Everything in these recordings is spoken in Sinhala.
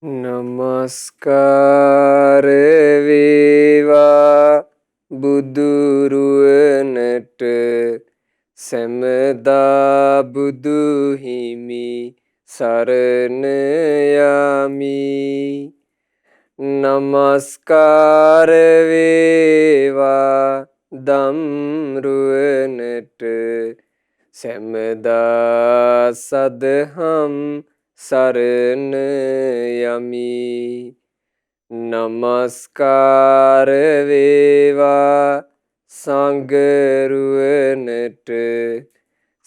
නමස්කාර වේවා බුදුරුවනට සැමදා බුදු හිමි සරණ යමි. නමස්කාර වේවා ධම්රුවනට සැමදා සදහම් සරණ යමි. නමස්කාර වේවා සංඝරුවනට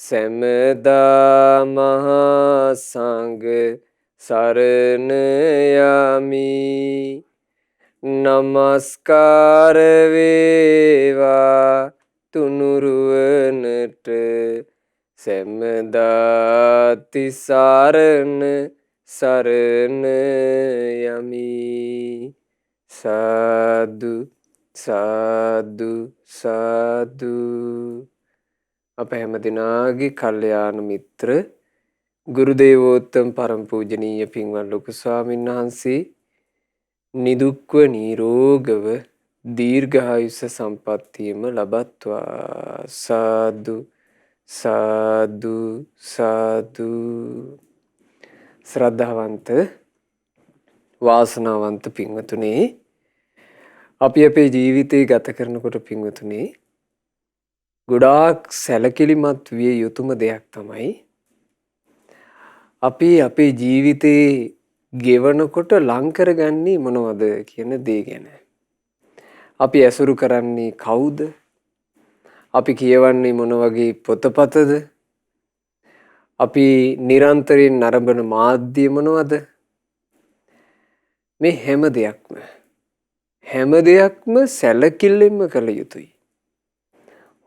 සැමදා මහා සංඝ සරණ යමි. නමස්කාර වේවා තුනුරුවනට සැමදා තිසරණ සරණ යමි. සාදු සාදු සාදු. අප හැම දිනාගේ කල්යාණ මිත්‍ර ගුරු දේවෝත්තම පරම පූජනීය පින්වත් ලොකු ස්වාමීන් වහන්සේ නිදුක්ව නිරෝගව දීර්ඝායුෂ සම්පන්නියම ලබත්වා. සාදු සාදු සාදු. ශ්‍රද්ධාවන්ත වාසනාවන්ත පින්වතුනි, අපි අපේ ජීවිතය ගත කරනකොට පින්වතුනි ගොඩාක් සැලකිලිමත් විය යුතුම දෙයක් තමයි අපි අපේ ජීවිතේ ගෙවනකොට ලං කරගන්නේ මොනවද කියන දේ ගැන. අපි ඇසුරු කරන්නේ කවුද? අපි කියවන්නේ මොන වගේ පොතපතද? අපි නිරන්තරයෙන් නරඹන මාධ්‍ය මොනවද? මේ හැම දෙයක්ම සැලකිල්ලෙන්ම කළ යුතුයි.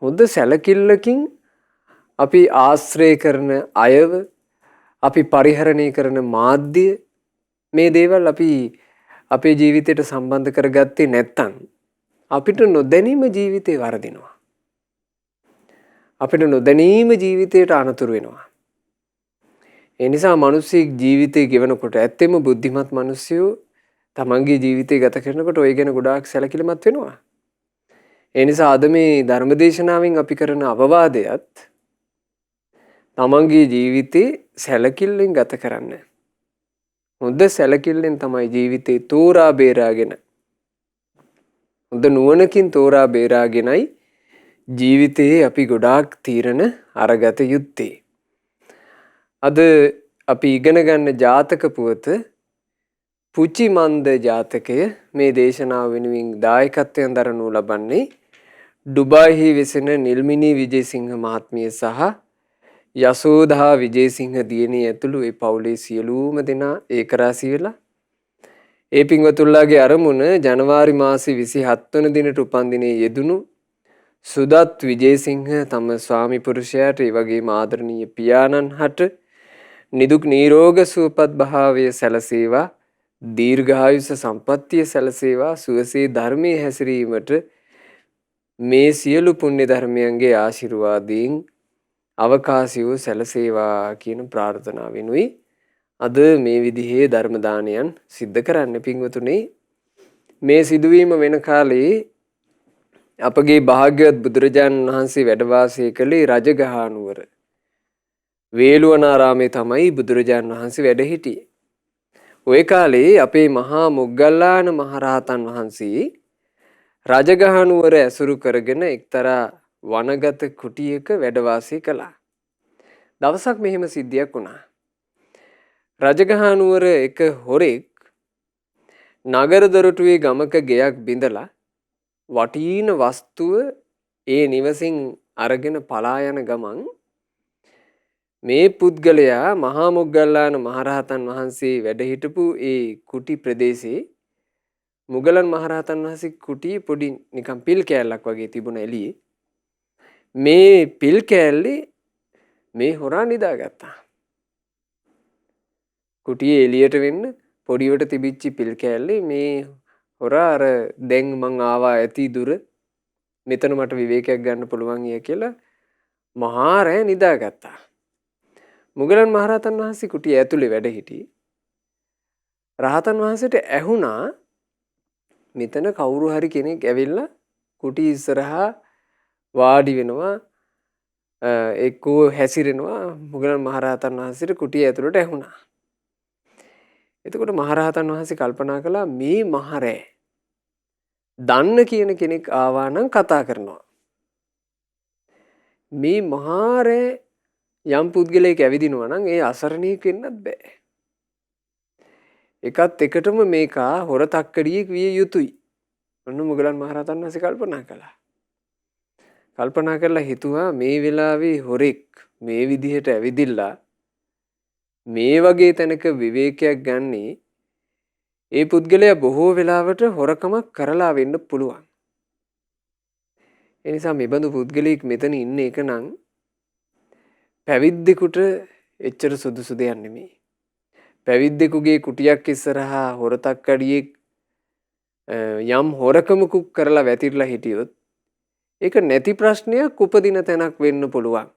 හොඳ සැලකිල්ලකින් අපි ආශ්‍රය කරන අයව, අපි පරිහරණය කරන මාධ්‍ය, මේ දේවල් අපි අපේ ජීවිතයට සම්බන්ධ කරගත්තේ නැත්නම් අපිට නොදැනීම ජීවිතේ වරදිනවා. අපිට නොදැනීම ජීවිතයට අනතුරු වෙනවා. ඒ නිසා මිනිස්සෙක් ජීවිතේ ගෙවනකොට ඇත්තෙම බුද්ධිමත් මිනිස්සු තමන්ගේ ජීවිතය ගත කරනකොට ඔය ගැන ගොඩාක් සැලකිලිමත් වෙනවා. ඒ නිසා අද මේ ධර්මදේශනාවෙන් අපි කරන අවවාදයත් තමන්ගේ ජීවිතේ සැලකිල්ලෙන් ගත කරන්න. හොඳ සැලකිල්ලෙන් තමයි ජීවිතේ තෝරා බේරාගෙන, හොඳ නුවණකින් තෝරා බේරාගෙනයි ජීවිතයේ අපි ගොඩාක් තීරණ අරගත යුත්තේ. අද අපි ඉගෙන ගන්න ජාතක පුවත පුචිමන්ද ජාතකය මේ දේශනාව වෙනුවෙන් දායකත්වයෙන් දරනු ලබන්නේ ඩුබායිහි වෙසෙන නිල්මිනී විජේසිංහ මහත්මිය සහ යසෝදා විජේසිංහ දියණිය ඇතුළු ඒ පවුලේ සියලුම දෙනා ඒකරාශී වෙලා ඒ පින්වතුන්ලාගේ අරමුණ ජනවාරි මාසේ 27 වන දිනට උපන්දිනේ යෙදුණු සුදත් විජේසිංහ තම ස්වාමි පුරුෂයාට ඒ වගේම ආදරණීය පියාණන් හට නිදුක් නිරෝග සුවපත් භාවය සැලසේවා, දීර්ඝායුෂ සම්පන්නිය සැලසේවා, සුවසේ ධර්මයේ හැසිරීමට මේ සියලු පුණ්‍ය ධර්මයන්ගේ ආශිර්වාදයෙන් අවකාශය සැලසේවා කියන ප්‍රාර්ථනාවෙනුයි අද මේ විදිහේ ධර්ම දානයන් සිද්ධ කරන්න. පින්වතුනි, මේ සිදුවීම වෙන කාලේ අපගේ භාග්‍යවත් බුදුරජාණන් වහන්සේ වැඩ වාසය කළේ රජගහ නුවර වේළුවනාරාමේ තමයි බුදුරජාණන් වහන්සේ වැඩ හිටියේ. ওই කාලේ අපේ මහා මොග්ගල්ලාන මහරහතන් වහන්සේ රජගහ නුවර ඇසුරු කරගෙන එක්තරා වනගත කුටියක වැඩ වාසය කළා. දවසක් මෙහෙම සිද්ධියක් වුණා. රජගහ නුවර එක හොරෙක් නගර දොරටුවේ ගමක ගෙයක් බිඳලා වටින වස්තුව ඒ නිවසින් අරගෙන පලා යන ගමන් මේ පුද්ගලයා මහා මොග්ගල්ලාන මහරහතන් වහන්සේ වැඩ හිටපු ඒ කුටි ප්‍රදේශයේ මුගලන් මහරහතන් වහන්සේ කුටි පොඩි නිකන් පිල් කෑල්ලක් වගේ තිබුණ එළියේ මේ පිල් කෑල්ලේ මේ හොරා නිදාගත්තා. කුටියේ එළියට වෙන්න පොඩිවට තිබිච්ච පිල් කෑල්ලේ මේ හොරා අර දැන් මං ආවා ඇති දුර මෙතන මට විවේකයක් ගන්න පුළුවන් කියලා මහා රෑ නිදාගත්තා. මුගලන් මහරහතන් වහන්සේ කුටිය ඇතුලේ වැඩ හිටියේ. රහතන් වහන්සේට ඇහුණා මෙතන කවුරු හරි කෙනෙක් ඇවිල්ලා කුටි ඉස්සරහා වාඩි වෙනවා එක්කෝ හැසිරෙනවා මුගලන් මහරහතන් වහන්සේට කුටිය ඇතුළට ඇහුණා. එතකොට මහරහතන් වහන්සේ කල්පනා කළා මේ මහරෑ දන්න කියන කෙනෙක් ආවා නම් කතා කරනවා. මේ මහරෑ යම් පුද්ගලයෙක් ඇවිදිනවා නම් ඒ අසරණයෙක් වෙන්නත් බෑ. එකත් එකටම මේකා හොර තක්කඩියෙක් විය යුතුයි. ඔන්න මුගලන් මහරහතන් වහන්සේ කල්පනා කළා. කල්පනා කරලා හිතුවා මේ වෙලාවේ හොරෙක් මේ විදිහට ඇවිදිලා මේ වගේ තැනක විවේකයක් ගන්නේ ඒ පුද්ගලයා බොහෝ වෙලාවට හොරකමක් කරලා වෙන්න පුළුවන්. ඒ නිසා මෙබඳු පුද්ගලයෙක් මෙතන ඉන්න එක නම් පැවිද්දෙකුට එච්චර සුදුසු දෙයක් නෙමෙයි. පැවිද්දෙකුගේ කුටියක් ඉස්සරහා හොරතක්කඩියෙක් යම් හොරකමකුක් කරලා වැතිරලා හිටියොත් ඒක නැති ප්‍රශ්නයක් උපදින තැනක් වෙන්න පුළුවන්.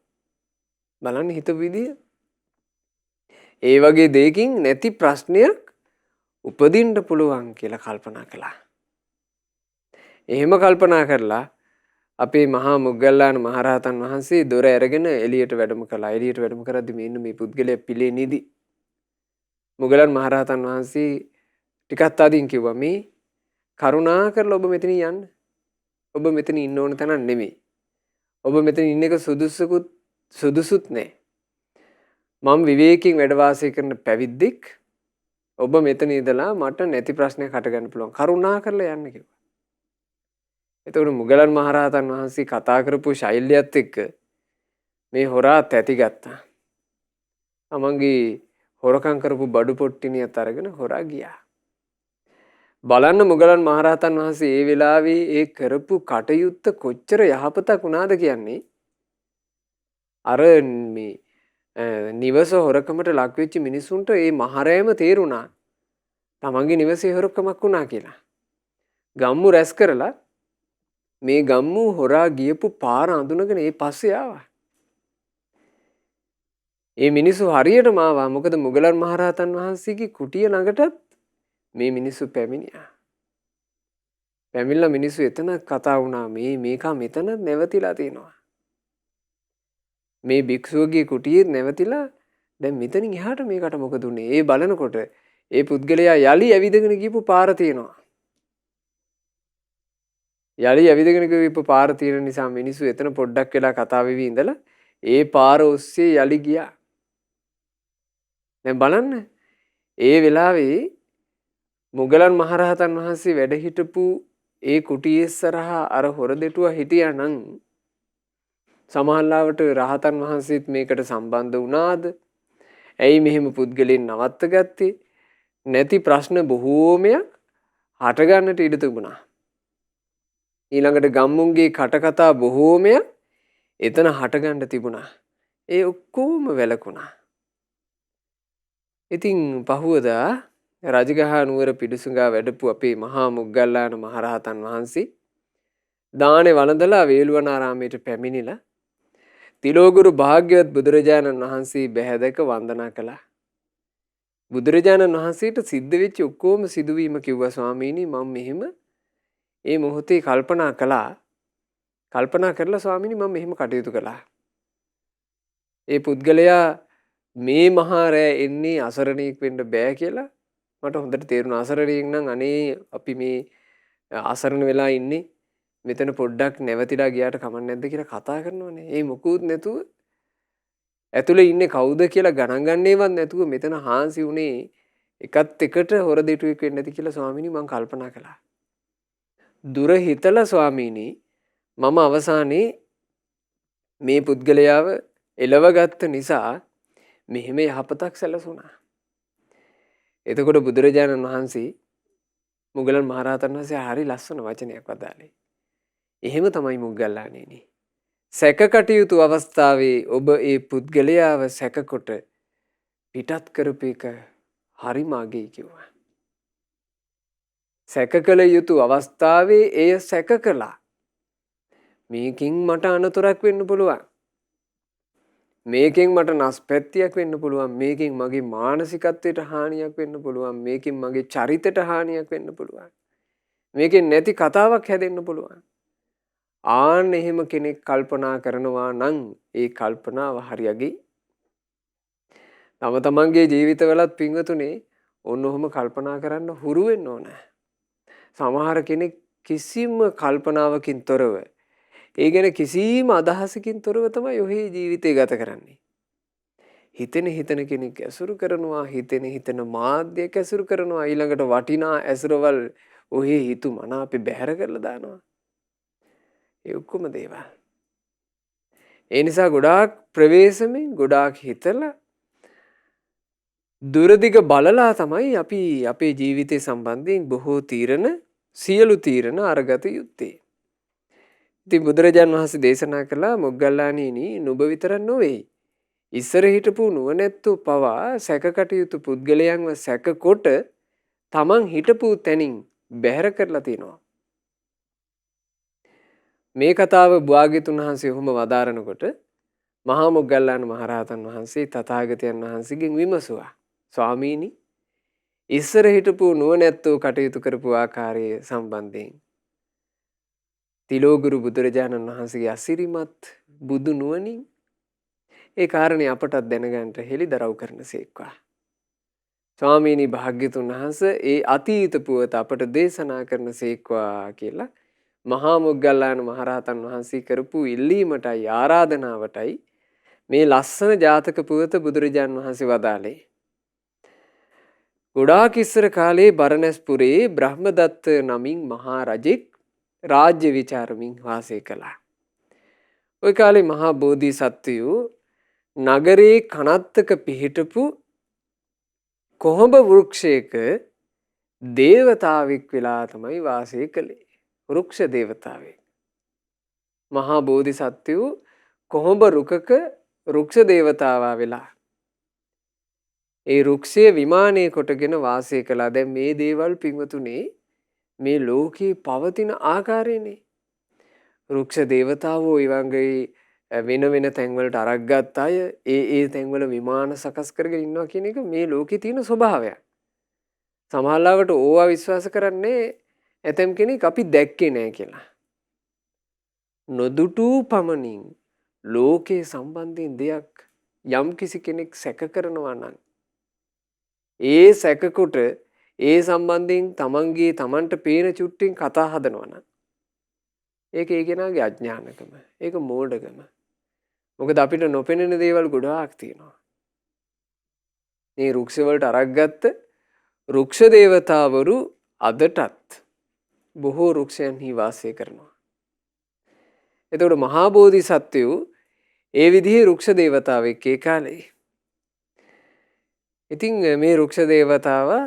බලන්න හිතපු විදිය. ඒ වගේ දෙයකින් නැති ප්‍රශ්නයක් උපදින්න පුළුවන් කියලා කල්පනා කළා. එහෙම කල්පනා කරලා අපේ මහා මොග්ගල්ලාන මහරහතන් වහන්සේ දොර ඇරගෙන එළියට වැඩම කළා. එළියට වැඩම කරද්දි මෙන්න මේ පුද්ගලයා පිළේ නිදි. මුගලන් මහරහතන් වහන්සේ ටිකක් අදින් කිව්වා මේ කරුණා කරලා ඔබ මෙතන යන්න. ඔබ මෙතන ඉන්න ඕන තැනක් නෙමෙයි. ඔබ මෙතන ඉන්න එක සුදුසුත් නෑ. මම විවේකයෙන් වැඩ වාසය කරන පැවිද්දෙක්. ඔබ මෙතන ඉඳලා මට නැති ප්‍රශ්නයක් හටගන්න පුළුවන්. කරුණා කරලා යන්න කිව්වා. එතකොට මුගලන් මහරහතන් වහන්සේ කතා කරපු ශෛලියත් එක්ක මේ හොරා තැති ගත්තා. තමන්ගේ හොරකම් කරපු බඩු පොට්ටිනියත් අරගෙන හොරා ගියා. බලන්න මුගලන් මහරහතන් වහන්සේ ඒ වෙලාවේ ඒ කරපු කටයුත්ත කොච්චර යහපතක් වුණාද කියන්නේ. අර මේ නිවස හොරකමට ලක් වෙච්ච මිනිසුන්ට ඒ මහරෑම තේරුණා තමන්ගේ නිවසේ හොරකමක් වුණා කියලා. ගම්මු රැස් කරලා මේ ගම්මු හොරා ගියපු පාර අඳුනගෙන ඒ පස්සේ ආවා. ඒ මිනිස්සු හරියටම ආවා. මොකද මුගලන් මහරහතන් වහන්සේගේ කුටිය ළඟටත් මේ මිනිස්සු පැමිණියා. පැමිණලා මිනිස්සු එතන කතා වුණා මේකා මෙතන නැවතිලා තියෙනවා. මේ භික්ෂුවගේ කුටියේ නැවතිලා දැන් මෙතනින් එහාට මේකට මොකද උනේ? ඒ බලනකොට ඒ පුද්ගලයා යලි ඇවිදගෙන ගිහපු පාර තියෙනවා. යලි ඇවිදගෙන ගිහපු පාර තියෙන නිසා මිනිස්සු එතන පොඩ්ඩක් වෙලා කතා වෙවි ඉඳලා ඒ පාර ඔස්සේ යලි ගියා. දැන් බලන්න ඒ වෙලාවේ මුගලන් මහරහතන් වහන්සේ වැඩ හිටපු ඒ කුටියේ ඉස්සරහා අර හොර දෙටුවා හිටියා නම් සමහරවිට රහතන් වහන්සේත් මේකට සම්බන්ධ වුණාද? ඇයි මෙහෙම පුද්ගලයන් නවත්ත ගත්තේ? නැති ප්‍රශ්න බොහෝමයක් හට ගන්නට ඉඩ තිබුණා. ඊළඟට ගම්මුන්ගේ කටකතා බොහෝමයක් එතන හට ගන්න තිබුණා. ඒ ඔක්කොම වැළකුණා. ඉතින් පහුවදා රජගහ නුවර පිඩුසුඟා වැඩපු අපේ මහා මොග්ගල්ලාන මහරහතන් වහන්සේ දානේ වළඳලා වේළුවනාරාමයට පැමිණිලා තිලෝගුරු භාග්‍යවත් බුදුරජාණන් වහන්සේ බැහැ වන්දනා කළා. බුදුරජාණන් වහන්සේට සිද්ධ වෙච්ච ඔක්කොම සිදුවීම කිව්වා ස්වාමීනි මම මෙහෙම ඒ මොහොතේ කල්පනා කළා. කල්පනා කරලා ස්වාමීනි මම මෙහෙම කටයුතු කළා. ඒ පුද්ගලයා මේ මහා රෑ එන්නේ අසරණයෙක් වෙන්න බෑ කියලා මට හොඳට තේරුණා. අසරණයෙක් නම් අනේ අපි මේ අසරණ වෙලා ඉන්නේ මෙතන පොඩ්ඩක් නැවතිලා ගියාට කමක් නැද්ද කියලා කතා කරනවනේ. ඒ මොකුත් නැතුව ඇතුලේ ඉන්නේ කවුද කියලා ගණන් ගන්නේවත් නැතුව මෙතන හාන්සි උනේ එකත් එකට හොර දෙටුවෙක් වෙන්නේ නැති කියලා ස්වාමීනි මම කල්පනා කළා. දුර හිතලා ස්වාමීනි මම අවසානයේ මේ පුද්ගලයාව එලවගත්ත නිසා මෙහෙම යහපතක් සැලසුණා. එතකොට බුදුරජාණන් වහන්සේ මුගලන් මහරහතන් වහන්සේ හරි ලස්සන වචනයක් වදාළේ. එහෙම තමයි මුග්ගල්ලාණෙනි. සැක කටයුතු අවස්ථාවේ ඔබ ඒ පුද්ගලයාව සැකකොට පිටත් කරපු එක හරි මාගේ කිව්වා. සැක කළ යුතු අවස්ථාවේ එය සැක කළා. මේකින් මට අනතුරක් වෙන්න පුළුවන්. මේකෙන් මට නස්පැත්තියක් වෙන්න පුළුවන්. මේකෙන් මගේ මානසිකත්වයට හානියක් වෙන්න පුළුවන්. මේකෙන් මගේ චරිතයට හානියක් වෙන්න පුළුවන්. මේකෙන් නැති කතාවක් හැදෙන්න පුළුවන්. ආන්න එහෙම කෙනෙක් කල්පනා කරනවා නම් ඒ කල්පනාව හරියගේ. තම තමන්ගේ ජීවිතවලත් පින්වතුනේ ඔන්න ඔහොම කල්පනා කරන්න හුරු වෙන්න ඕන. සමහර කෙනෙක් කිසිම කල්පනාවකින් තොරව ඒ ගැන කිසිම අදහසකින් තොරව තමයි ඔහේ ජීවිතය ගත කරන්නේ. හිතෙන කෙනෙක් ඇසුරු කරනවා, හිතෙන මාධ්‍යයක් ඇසුරු කරනවා, ඊළඟට වටිනා ඇසුරවල් ඔහේ හිතු මනාපේ බැහැර කරලා දානවා. ඒ ඔක්කොම දේවල්. ඒ නිසා ගොඩාක් ප්‍රවේශමෙන් ගොඩාක් හිතලා දුරදිග බලලා තමයි අපි අපේ ජීවිතය සම්බන්ධයෙන් බොහෝ තීරණ සියලු තීරණ අරගත යුත්තේ. ඉතින් බුදුරජාණන් වහන්සේ දේශනා කළා මොග්ගල්ලාණෙනි නුඹ විතරක් නොවේ. ඉස්සර හිටපු නුවණැත්තෝ පවා සැකකටයුතු පුද්ගලයන්ව සැකකොට තමන් හිටපු තැනින් බැහැර කරලා තිනවා. මේ කතාව භාග්‍යතුන් වහන්සේ ඔහොම වදාරනකොට මහා මොග්ගල්ලාන මහරහතන් වහන්සේ තථාගතයන් වහන්සේගෙන් විමසුවා. ස්වාමීනි ඉස්සර හිටපු නුවණැත්තෝ කටයුතු කරපු ආකාරය සම්බන්ධයෙන් තිලෝගුරු බුදුරජාණන් වහන්සේගේ අසිරිමත් බුදු නුවණින් ඒ කාරණේ අපටත් දැනගන්නට හෙළිදරව් කරනසේක්වා. ස්වාමීනි භාග්‍යතුන් වහන්සේ ඒ අතීත පුවත අපට දේශනා කරනසේක්වා කියලා මහා මොග්ගල්ලාන මහරහතන් වහන්සේ කරපු ඉල්ලීමටයි ආරාධනාවටයි මේ ලස්සන ජාතක පුවත බුදුරජාණන් වහන්සේ වදාළේ. ගොඩාක් ඉස්සර කාලේ බරණැස්පුරේ බ්‍රහ්මදත්ත නමින් මහා රජෙක් රාජ්‍ය විචාරමින් වාසය කළා. ওই කාලේ මහා බෝධිසත්වයෝ නගරේ කනත්තක පිහිටපු කොහොඹ වෘක්ෂයක දේවතාවෙක් වෙලා තමයි වාසය කළේ. වෘක්ෂ දේවතාවෙක්. මහා බෝධිසත්වයෝ කොහොඹ රුකක වෘක්ෂ දේවතාවා වෙලා ඒ වෘක්ෂයේ විමානයේ කොටගෙන වාසය කළා. දැන් මේ දේවල් පින්වතුනේ මේ ලෝකේ පවතින ආකාරයනේ. වෘක්ෂ දේවතාවෝ ඊවංගේ වෙන වෙන තැන්වලට අරක් ගත්ත අය ඒ තැන්වල විමාන සකස් කරගෙන ඉන්නවා කියන එක මේ ලෝකේ තියෙන ස්වභාවයක්. සමහරවිට ඕවා විශ්වාස කරන්නේ ඇතම් කෙනෙක් අපි දැක්කේ නෑ කියලා. නොදුටු පමණින් ලෝකේ සම්බන්ධයෙන් දෙයක් යම් කිසි කෙනෙක් සැක කරනවා නම් ඒ සැකකොට ඒ සම්බන්ධයෙන් තමන්ට පේන චුට්ටින් කතා හදනවා නම් ඒක ඒ කෙනාගේ අඥානකම. ඒක මෝඩකම. මොකද අපිට නොපෙනෙන දේවල් ගොඩාක් තියෙනවා. මේ වෘක්ෂ වලට අරක් ගත්ත වෘක්ෂ දේවතාවරු අදටත් බොහෝ වෘක්ෂයන්හි වාසය කරනවා. එතකොට මහා බෝධිසත්වයෝ ඒ විදිහේ වෘක්ෂ දේවතාවෙක් ඒ කාලේ. ඉතින් මේ වෘක්ෂ දේවතාවා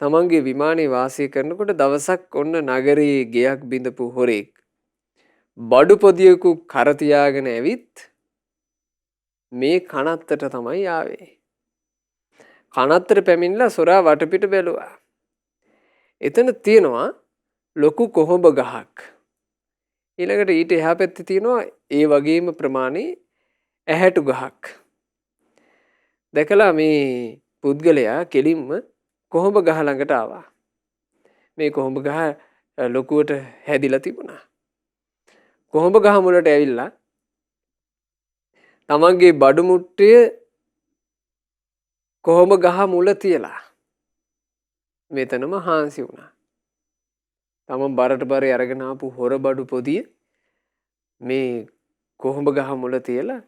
තමන්ගේ විමානයේ වාසය කරනකොට දවසක් ඔන්න නගරයේ ගෙයක් බිඳපු හොරෙක් බඩු පොදියකු කර තියාගෙන ඇවිත් මේ කනත්තට තමයි ආවේ. කනත්තට පැමිණලා සොරා වටපිට බැලුවා. එතන තියෙනවා ලොකු කොහොඹ ගහක්. ඊළඟට ඊට එහා පැත්තේ තියෙනවා ඒ වගේම ප්‍රමාණයේ ඇහැටු ගහක්. දැකලා මේ පුද්ගලයා කෙලින්ම කොහොඹ ගහ ළඟට ආවා. මේ කොහොඹ ගහ ලොකුවට හැදිලා තිබුණා. කොහොඹ ගහ මුලට ඇවිල්ලා තමන්ගේ බඩු මුට්ටිය කොහොඹ ගහ මුල තියලා මෙතනම හාන්සි වුණා. තමන් බරට බරේ අරගෙන ආපු හොර බඩු පොදිය මේ කොහොඹ ගහ මුල තියලා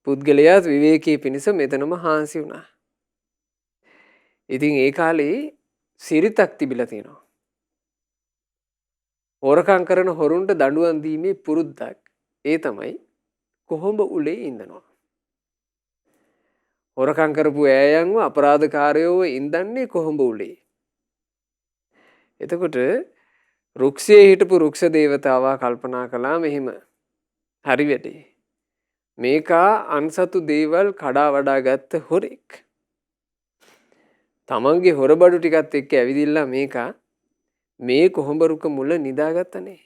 පුද්ගලයාත් විවේකී පිණිස මෙතනම හාන්සි වුණා. ඉතින් ඒ කාලේ සිරිතක් තිබිලා තියෙනවා. හොරකම් කරන හොරුන්ට දඬුවම් දීමේ පුරුද්දක්. ඒ තමයි කොහොඹ උලේ ඉඳනවා. හොරකම් කරපු ඈයන්ව අපරාධකාරයෝව ඉඳන්නේ කොහොඹ උලේ. එතකොට රුක්ෂයේ හිටපු රුක්ෂ දේවතාවා කල්පනා කළා මෙහෙම. හරි වැඩේ. මේකා අන්සතු දේවල් කඩා වඩා ගත්ත හොරෙක්. තමන්ගේ හොරබඩු ටිකත් එක්ක ඇවිදිලා මේකා මේ කොහොඹ රුක මුල නිදාගත්තනේ.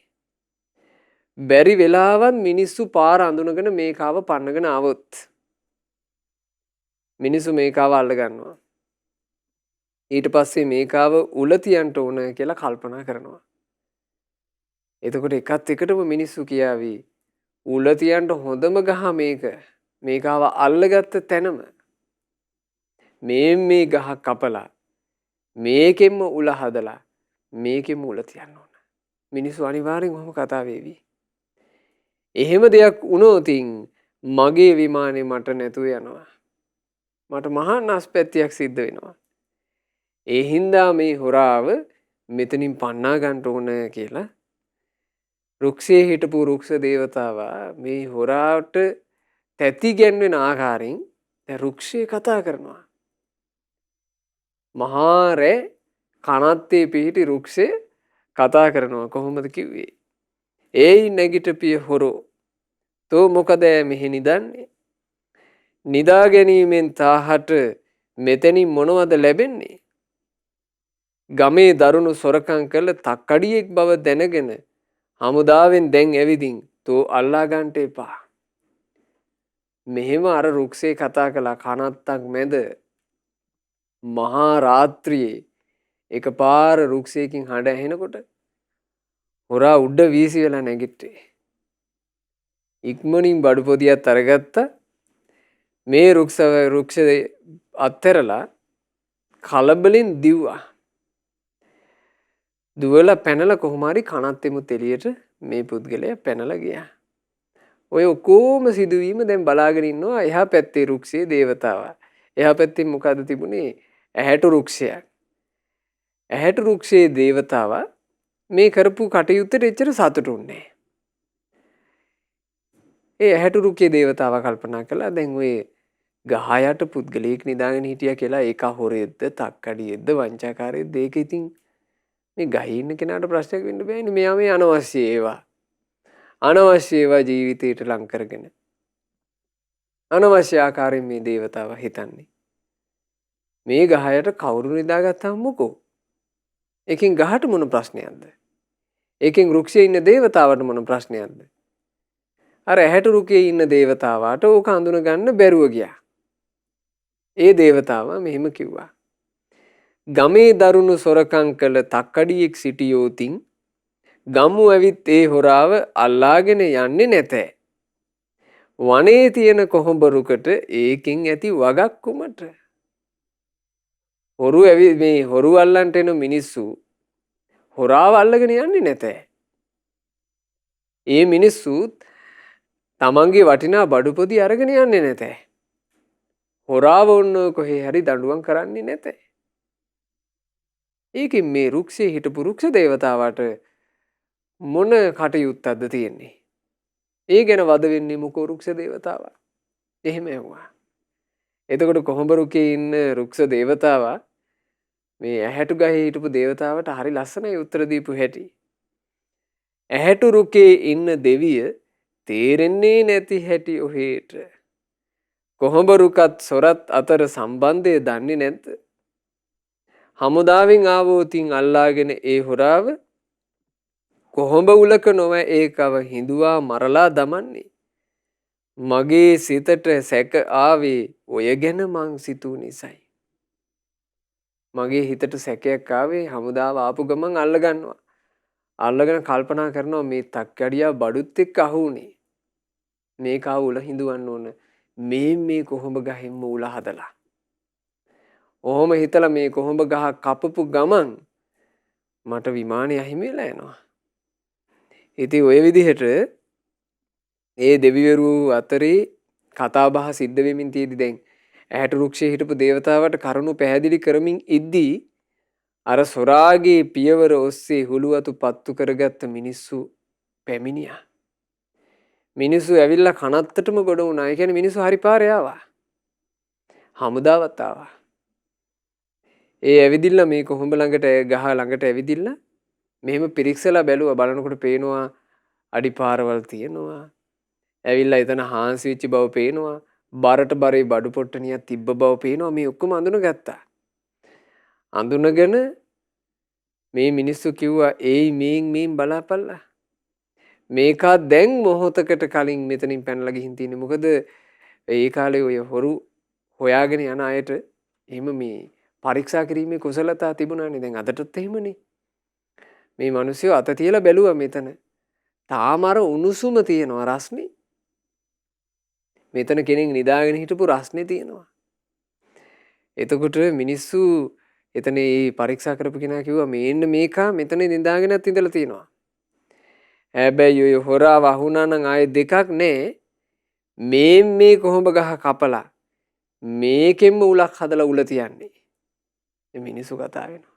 බැරි වෙලාවත් මිනිස්සු පාර අඳුනගෙන මේකාව පන්නගෙන ආවොත් මිනිස්සු මේකාව අල්ල ගන්නවා. ඊට පස්සේ මේකාව උල තියන්න ඕන කියලා කල්පනා කරනවා. එතකොට එකත් එකටම මිනිස්සු කියාවි උල තියන්න හොඳම ගහ මේක. මේකාව අල්ලගත්ත තැනම මේ ගහ කපලා මේකෙන්ම උල හදලා මේකෙන්ම උල තියන්න ඕන. මිනිස්සු අනිවාර්යෙන් ඔහොම කතා වෙවි. එහෙම දෙයක් වුණොත් මගේ විමානේ මට නැතුව යනවා. මට මහා නස්පැත්තියක් සිද්ධ වෙනවා. ඒ හින්දා මේ හොරාව මෙතනින් පන්නා ගන්න ඕන කියලා රුක්ෂයේ හිටපු රුක්ෂ දේවතාවා මේ හොරාට තැති ගැන්වෙන ආකාරයෙන් දැන් රුක්ෂය කතා කරනවා. මහා රෑ කනත්තේ පිහිටි රුක්ෂය කතා කරනවා. කොහොමද කිව්වේ? ඒයි නැගිටපිය හොරෝ තෝ මොකද මෙහි නිදන්නේ? නිදා ගැනීමෙන් තාහට මෙතනින් මොනවද ලැබෙන්නේ? ගමේ දරුණු සොරකම් කළ තක්කඩියෙක් බව දැනගෙන හමුදාවෙන් දැන් ඇවිදින් තෝ අල්ලා ගන්නට එපා. මෙහෙම අර රුක්ෂේ කතා කළා. කනත්තක් මැද මහා රාත්‍රියේ එකපාර රුක්ෂයකින් හඬ ඇහෙනකොට හොරා උඩ වීසි වෙලා නැගිට්ටේ. ඉක්මනින් බඩු පොදියක් අරගත්තා. මේ රුක්ෂ අත්හැරලා කලබලෙන් දිව්වා. දුවලා පැනලා කොහොම හරි කනත්තෙමුත් එළියට මේ පුද්ගලයා පැනලා ගියා. ඔය ඔක්කොම සිදුවීම දැන් බලාගෙන ඉන්නවා එහා පැත්තේ රුක්ෂයේ දේවතාවා. එහා පැත්තේ මොකද තිබුණේ? ඇහැටු රුක්ෂයක්. ඇහැටු රුක්ෂයේ දේවතාවා මේ කරපු කටයුත්තට එච්චර සතුටුුන්නේ නැහැ. ඒ ඇහැටු රුක්ෂයේ දේවතාවා කල්පනා කළා දැන් ඔය ගහ යට පුද්ගලයෙක් නිදාගෙන හිටියා කියලා ඒක හොරෙද්ද තක්කඩියෙද්ද වංචාකාරයෙක්ද ඒක ඉතින් මේ ගහේ ඉන්න කෙනාට ප්‍රශ්නයක් වෙන්න බෑනේ. මෙයා මේ අනවශ්‍ය ඒවා ජීවිතයට ලං කරගෙන අනවශ්‍ය ආකාරයෙන් මේ දේවතාව හිතන්නේ මේ ගහයට කවුරු නිදාගත්තාම මොකෝ? එකෙන් ගහට මොන ප්‍රශ්නයක්ද? එකෙන් රුක්ෂයේ ඉන්න දේවතාවට මොන ප්‍රශ්නයක්ද? අර ඇහැට රුකේ ඉන්න දේවතාවාට ඕක අඳුන ගන්න බැරුව ගියා. ඒ දේවතාවා මෙහෙම කිව්වා. ගමේ දරුණු සොරකම් කළ තක්කඩියෙක් සිටියෝතින් ගම්මු ඇවිත් ඒ හොරාව අල්ලාගෙන යන්නේ නැතෑ. වනේ තියෙන කොහොඹරුකට ඒකින් ඇති වගක් කුමට? හොරු අල්ලන්ට එන මිනිස්සු හොරාව අල්ලගෙන යන්නේ නැතෑ. ඒ මිනිස්සුත් තමන්ගේ වටිනා බඩු පොදි අරගෙන යන්නේ නැතෑ. හොරාව ඔන්න කොහේ හරි දඬුවම් කරන්නේ නැතෑ. ඒකෙන් මේ රුක්ෂයේ හිටපු රුක්ෂ දේවතාවට මොන කටයුත්තක්ද තියෙන්නේ? ඒ ගැන වද වෙන්නේ මොකෝ රුක්ෂ දේවතාවා? එහෙම ඇහුවා. එතකොට කොහොඹ රුකේ ඉන්න රුක්ෂ දේවතාවා මේ ඇහැටු ගහේ හිටපු දේවතාවට හරි ලස්සනයි උත්තර දීපු හැටි. ඇහැටු රුකේ ඉන්න දෙවිය තේරෙන්නේ නැති හැටි ඔහෙට. කොහොඹ රුකත් සොරත් අතර සම්බන්ධය දන්නේ නැද්ද? හමුදාවෙන් ආවෝතින් අල්ලාගෙන ඒ හොරාව කොහොඹ උලක නොව ඒකව හිඳුවා මරලා දමන්නේ. මගේ සිතට සැක ආවේ ඔය ගැන මං සිතූ නිසයි. මගේ හිතට සැකයක් ආවේ හමුදාව ආපු ගමන් අල්ලගන්නවා. අල්ලගෙන කල්පනා කරනවා මේ තක්කඩියා බඩුත් එක්ක අහුුනේ. මේක උල හිඳුවන්න ඕන. මේ කොහොඹ ගහෙන්ම උල හදලා. ඔහොම හිතලා මේ කොහොඹ ගහ කපපු ගමන් මට විමානය අහිමි වෙලා යනවා. ඉතින් ඔය විදිහට ඒ දෙවිවරු අතරේ කතා බහ සිද්ධ වෙමින් තියෙදි දැන් ඇහැට රුක්ෂයේ හිටපු දේවතාවට කරුණු පැහැදිලි කරමින් ඉද්දී අර සොරාගේ පියවර ඔස්සේ හුළුවතු පත්තු කරගත්ත මිනිස්සු පැමිණියා. මිනිස්සු ඇවිල්ලා කනත්තටම ගොඩ වුණා. ඒ කියන්නේ මිනිස්සු හරි පාරේ ආවා. හමුදාවත් ආවා. ඒ ඇවිදින්න මේ කොහොඹ ළඟට ගහ ළඟට ඇවිදින්න මෙහෙම පිරික්සලා බැලුවා. බලනකොට පේනවා අඩි පාරවල් තියෙනවා. ඇවිල්ලා එතන හාන්සි වෙච්ච බව පේනවා. බරට බරේ බඩු පොට්ටනියක් තිබ්බ බව පේනවා. මේ ඔක්කොම අඳුනගත්තා. අඳුනගෙන මේ මිනිස්සු කිව්වා ඒයි මේන් බලාපල්ලා. මේකා දැන් මොහොතකට කලින් මෙතනින් පැනලා ගිහින් තියෙන්නේ. මොකද ඒ කාලේ ඔය හොරු හොයාගෙන යන අයට එහෙම මේ පරීක්ෂා කිරීමේ කුසලතා තිබුණානේ. දැන් අදටත් එහෙමනේ. මේ මිනිස්සු අත තියලා බැලුවා මෙතන. තාම අර උණුසුම තියෙනවා රස්නේ. මෙතන කෙනෙක් නිදාගෙන හිටපු රස්නේ තියෙනවා. එතකොට මිනිස්සු එතන මේ පරීක්ෂා කරපු කෙනා කිව්වා මේන්න මේකා මෙතන නිදාගෙනත් ඉඳලා තියෙනවා. හැබැයි ඔය හොරා වහුණා නම් ආයේ දෙකක් නෑ. මේ කොහොඹ ගහ කපලා මේකෙන්ම උලක් හදලා උල තියන්නේ. මේ මිනිස්සු කතා වෙනවා.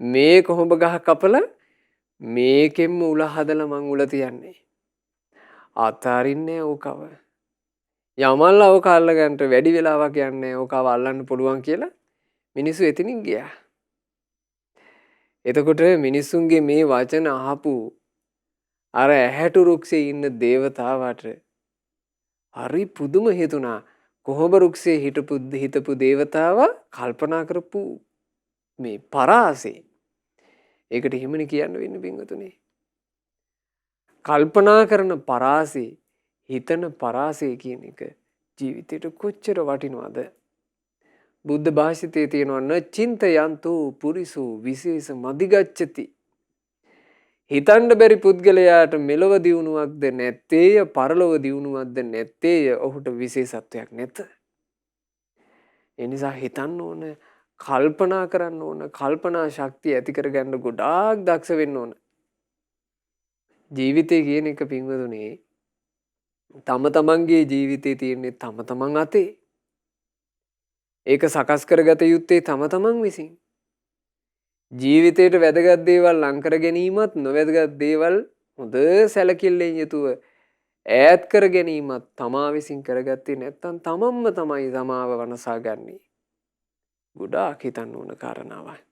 මේ කොහොඹ ගහ කපලා මේකෙන්ම උල හදලා මං උල තියන්නේ. අතාරින්නේ ඕකව. යමල්ලා ඕක අල්ලගන්න වැඩි වෙලාවක් යන්නේ ඕකව අල්ලන්න පුළුවන් කියලා මිනිස්සු එතනින් ගියා. එතකොට මිනිස්සුන්ගේ මේ වචන අහපු අර ඇහැටු රුක්සේ ඉන්න දේවතාවට හරි පුදුම හිතුණා. කොහොඹ රුක්සේ හිටපු දේවතාවා කල්පනා කරපු මේ පරාසය. ඒකට හිමනේ කියන්න වෙන්නේ පින්වතුනි. කල්පනා කරන පරාසය, හිතන පරාසය කියන එක ජීවිතේට කොච්චර වටිනවද? බුද්ධ භාෂිතයේ තියෙනවා නචින්තයන්තෝ පුරිසෝ විශේෂ මදිගච්ඡති. හිතන්න බැරි පුද්ගලයාට මෙලොව දියුණුවක්ද නැත්තේය, පරලොව දියුණුවක්ද නැත්තේය. ඔහුට විශේෂත්වයක් නැත. ඒ නිසා හිතන්න ඕන, කල්පනා කරන්න ඕන, කල්පනා ශක්තිය ඇති කරගන්න ගොඩාක් දක්ෂ වෙන්න ඕන. ජීවිතය කියන එක පින්වතුනි තම තමන්ගේ ජීවිතේ තියෙන්නේ තම තමන් අතේ. ඒක සකස් කරගත යුත්තේ තම තමන් විසින්. ජීවිතයට වැදගත් දේවල් ලං කර ගැනීමත් නොවැදගත් දේවල් හොඳ සැලකිල්ලෙන් යුතුව ඈත් කර ගැනීමත් තමා විසින් කරගත්තේ නැත්නම් තමන්ම තමයි සමාව වනසා ගන්නේ. ගොඩාක් හිතන්න ඕන කාරණාවක්.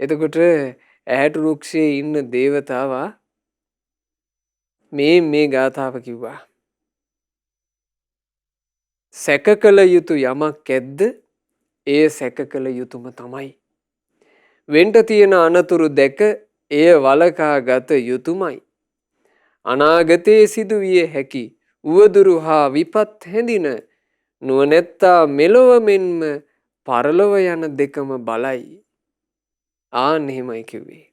එතකොට ඇහැට රුක්ෂයේ ඉන්න දේවතාවා මේ ගාථාව කිව්වා. සැක කළ යුතු යමක් ඇද්ද එය සැක කළ යුතුම තමයි. වෙන්ට තියෙන අනතුරු දැක එය වලකා ගත යුතුමයි. අනාගතයේ සිදුවිය හැකි උවදුරු හා විපත් හැඳින නුවණැත්තා මෙලොව මෙන්ම පරලොව යන දෙකම බලයි. ආන් එහෙමයි කිව්වේ.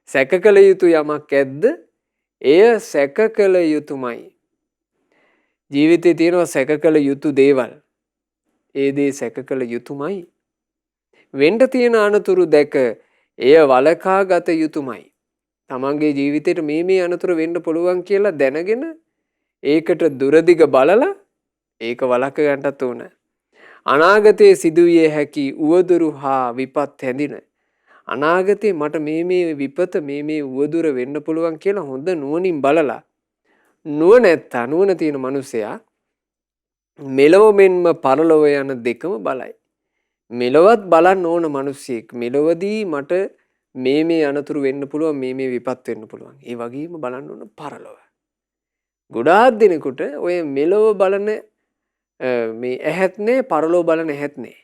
සැක කළ යුතු යමක් ඇද්ද එය සැක කළ යුතුමයි. ජීවිතේ තියෙනවා සැක කළ යුතු දේවල්. ඒ දේ සැක කළ යුතුමයි. වෙන්ට තියෙන අනතුරු දැක එය වලකා ගත යුතුමයි. තමන්ගේ ජීවිතේට මේ අනතුරු වෙන්න පුළුවන් කියලා දැනගෙන ඒකට දුරදිග බලලා ඒක වලක ගන්නත් ඕන. අනාගතයේ සිදුවිය හැකි උවදුරු හා විපත් හැඳින අනාගතේ මට මේ විපත මේ උවදුර වෙන්න පුළුවන් කියලා හොඳ නුවණින් බලලා නුවණැත්තා නුවණ තියෙන මිනිසයා මෙලොව මෙන්ම පරලොව යන දෙකම බලයි. මෙලොවත් බලන්න ඕන මිනිස්සෙක් මෙලොවදී මට මේ අනතුරු වෙන්න පුළුවන් මේ විපත් වෙන්න පුළුවන්. ඒ වගේම බලන්න ඕන පරලොව. ගොඩාක් දෙනෙකුට ඔය මෙලොව බලන මේ ඇහත් නෑ පරලොව බලන ඇහත් නෑ.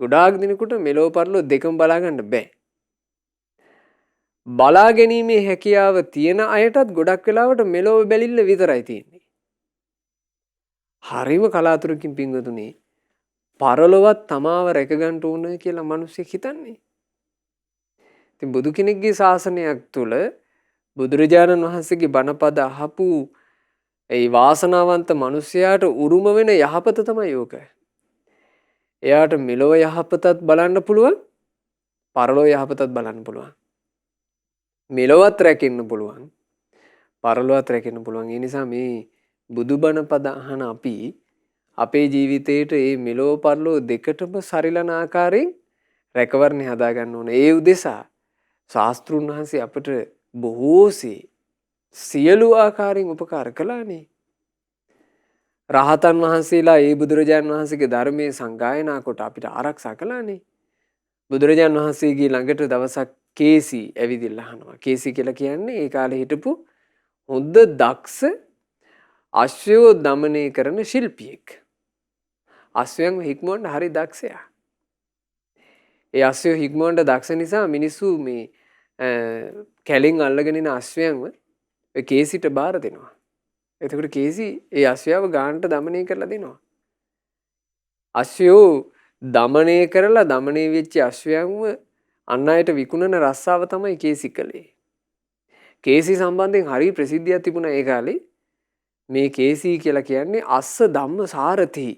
ගොඩාක් දෙනෙකුට මෙලොව පරලොව දෙකම බලා ගන්න බෑ. බලා ගැනීමේ හැකියාව තියෙන අයටත් ගොඩක් වෙලාවට මෙලොව බැලිල්ල විතරයි තියෙන්නේ. හරිම කලාතුරකින් පින්වතුනි පරලොවත් තමාව රැක ගන්න ඕන කියලා මිනිස්සෙක් හිතන්නේ. ඉතින් බුදු කෙනෙක්ගේ ශාසනයක් තුල බුදුරජාණන් වහන්සේගේ බණපද අහපු ඒ වාසනාවන්ත මිනිසයාට උරුම වෙන යහපත තමයි ඕක. එයාට මෙලොව යහපතත් බලන්න පුළුවන්, පරලොව යහපතත් බලන්න පුළුවන්. මෙලොවත් රැකෙන්න පුළුවන්, පරලොවත් රැකෙන්න පුළුවන්. ඒ නිසා මේ බුදුබණ පද අහන අපි අපේ ජීවිතේට මේ මෙලොව පරලොව දෙකටම සරිලන ආකාරයෙන් රැකවරණය හදා ගන්න ඕන. ඒ උදෙසා ශාස්ත්‍රුන් වහන්සේ අපට බොහෝසේ සියලු ආකාරයෙන් උපකාර කළානේ. රහතන් වහන්සේලා ඒ බුදුරජාණන් වහන්සේගේ ධර්මයේ සංගායනා කොට අපිට ආරක්ෂා කළානේ. බුදුරජාණන් වහන්සේගේ ළඟට දවසක් කේසි ඇවිදින්න අහනවා. කේසි කියලා කියන්නේ ඒ කාලේ හිටපු හොඳ දක්ෂ අශ්වයෝ දමනය කරන ශිල්පියෙක්. අශ්වයන් හික්මවන්න හරි දක්ෂයා. ඒ අශ්වයෝ හික්මවන්න දක්ෂ නිසා මිනිස්සු මේ කැලින් අල්ලගෙන ඉන අශ්වයන්ව ඒ කේසිට බාර දෙනවා. එතකොට කේසි ඒ අශ්වයාව ගානට দমনය කරලා දෙනවා. අශ්වයෝ দমনය කරලා দমনය වෙච්ච අශ්වයන්ව අන් අයට විකුණන රස්සාව තමයි කේසි කළේ. කේසි සම්බන්ධයෙන් හරි ප්‍රසිද්ධියක් තිබුණා ඒ කාලේ. මේ කේසි කියලා කියන්නේ අස්ස ධම්ම සාරථි.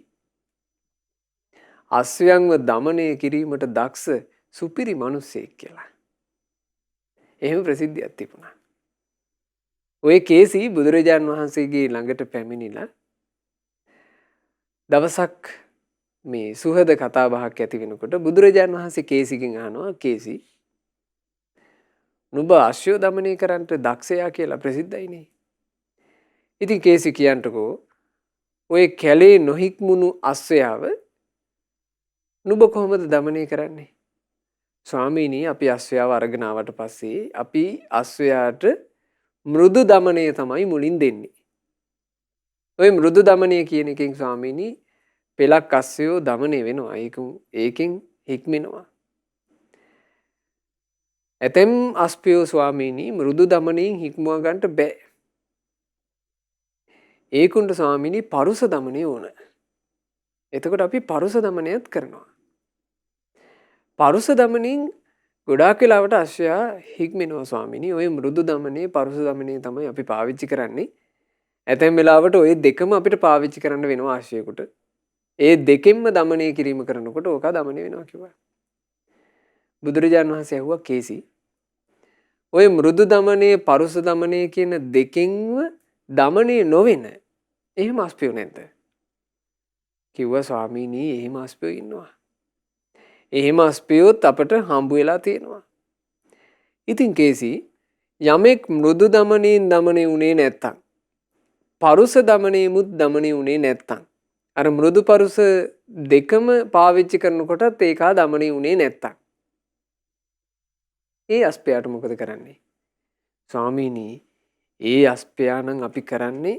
අශ්වයන්ව দমনය කිරීමට දක්ෂ සුපිරි මිනිසෙක් කියලා. එහෙම ප්‍රසිද්ධියක් තිබුණා. ඔය කේසි බුදුරජාන් වහන්සේගේ ළඟට පැමිණිලා දවසක් මේ සුහද කතා බහක් ඇති වෙනකොට බුදුරජාන් වහන්සේ කේසිගෙන් අහනවා කේසි නුඹ අශ්වය দমনය කරන්නට දක්ෂයා කියලා ප්‍රසිද්ධයිනේ. ඉතින් කේසි කියන්ටකෝ ඔය කැලේ නොහික්මුණු අශ්වයාව නුඹ කොහොමද দমনය කරන්නේ? ස්වාමීනි අපි අශ්වයාව අරගෙන ආවට පස්සේ අපි අශ්වයාට මෘදු দমনය තමයි මුලින් දෙන්නේ. ඔය මෘදු দমনය කියන එකෙන් ස්වාමීනි පෙලක් අශ්වයෝ দমনය වෙනවා. ඒකෙන් හික්මෙනවා. ඇතැම් අශ්වයෝ ස්වාමීනි මෘදු দমনයෙන් හික්මුවා ගන්නට බෑ. ඒකුන්ට ස්වාමීනි පරුස দমনය ඕන. එතකොට අපි පරුස দমনයත් කරනවා. පරුස দমනයෙන් ගොඩාක් වෙලාවට අශ්වයා හික්මෙනවා ස්වාමීනි. ඔය මෘදු দমනය පරුස দমනය තමයි අපි පාවිච්චි කරන්නේ. ඇතැම් වෙලාවට ඔය දෙකම අපිට පාවිච්චි කරන්න වෙනවා අශ්වයෙකුට. ඒ දෙකෙන්ම দমনය කිරීම කරනකොට ඕක দমনය වෙනවා කිව්වා. බුදුරජාණන් වහන්සේ ඇහුවා කේසි ඔය මෘදු দমනය පරුස দমනය කියන දෙකෙන්ම দমනය නොවෙන එහෙම අශ්වයෝ නැද්ද? කිව්වා ස්වාමීනි එහෙම අශ්වයෝ ඉන්නවා. එහෙම අශ්වයෝත් අපට හම්බ වෙලා තියෙනවා. ඉතින් කේසි යමෙක් මෘදු দমනයෙන් দমনය උනේ නැත්තම් පරුස দমනයෙමුත් দমනය උනේ නැත්තම් අර මෘදු පරුස දෙකම පාවිච්චි කරනකොටත් ඒකා দমනය උනේ නැත්තම් ඒ අශ්වයාට මොකද කරන්නේ? ස්වාමීනි ඒ අශ්වයා නම් අපි කරන්නේ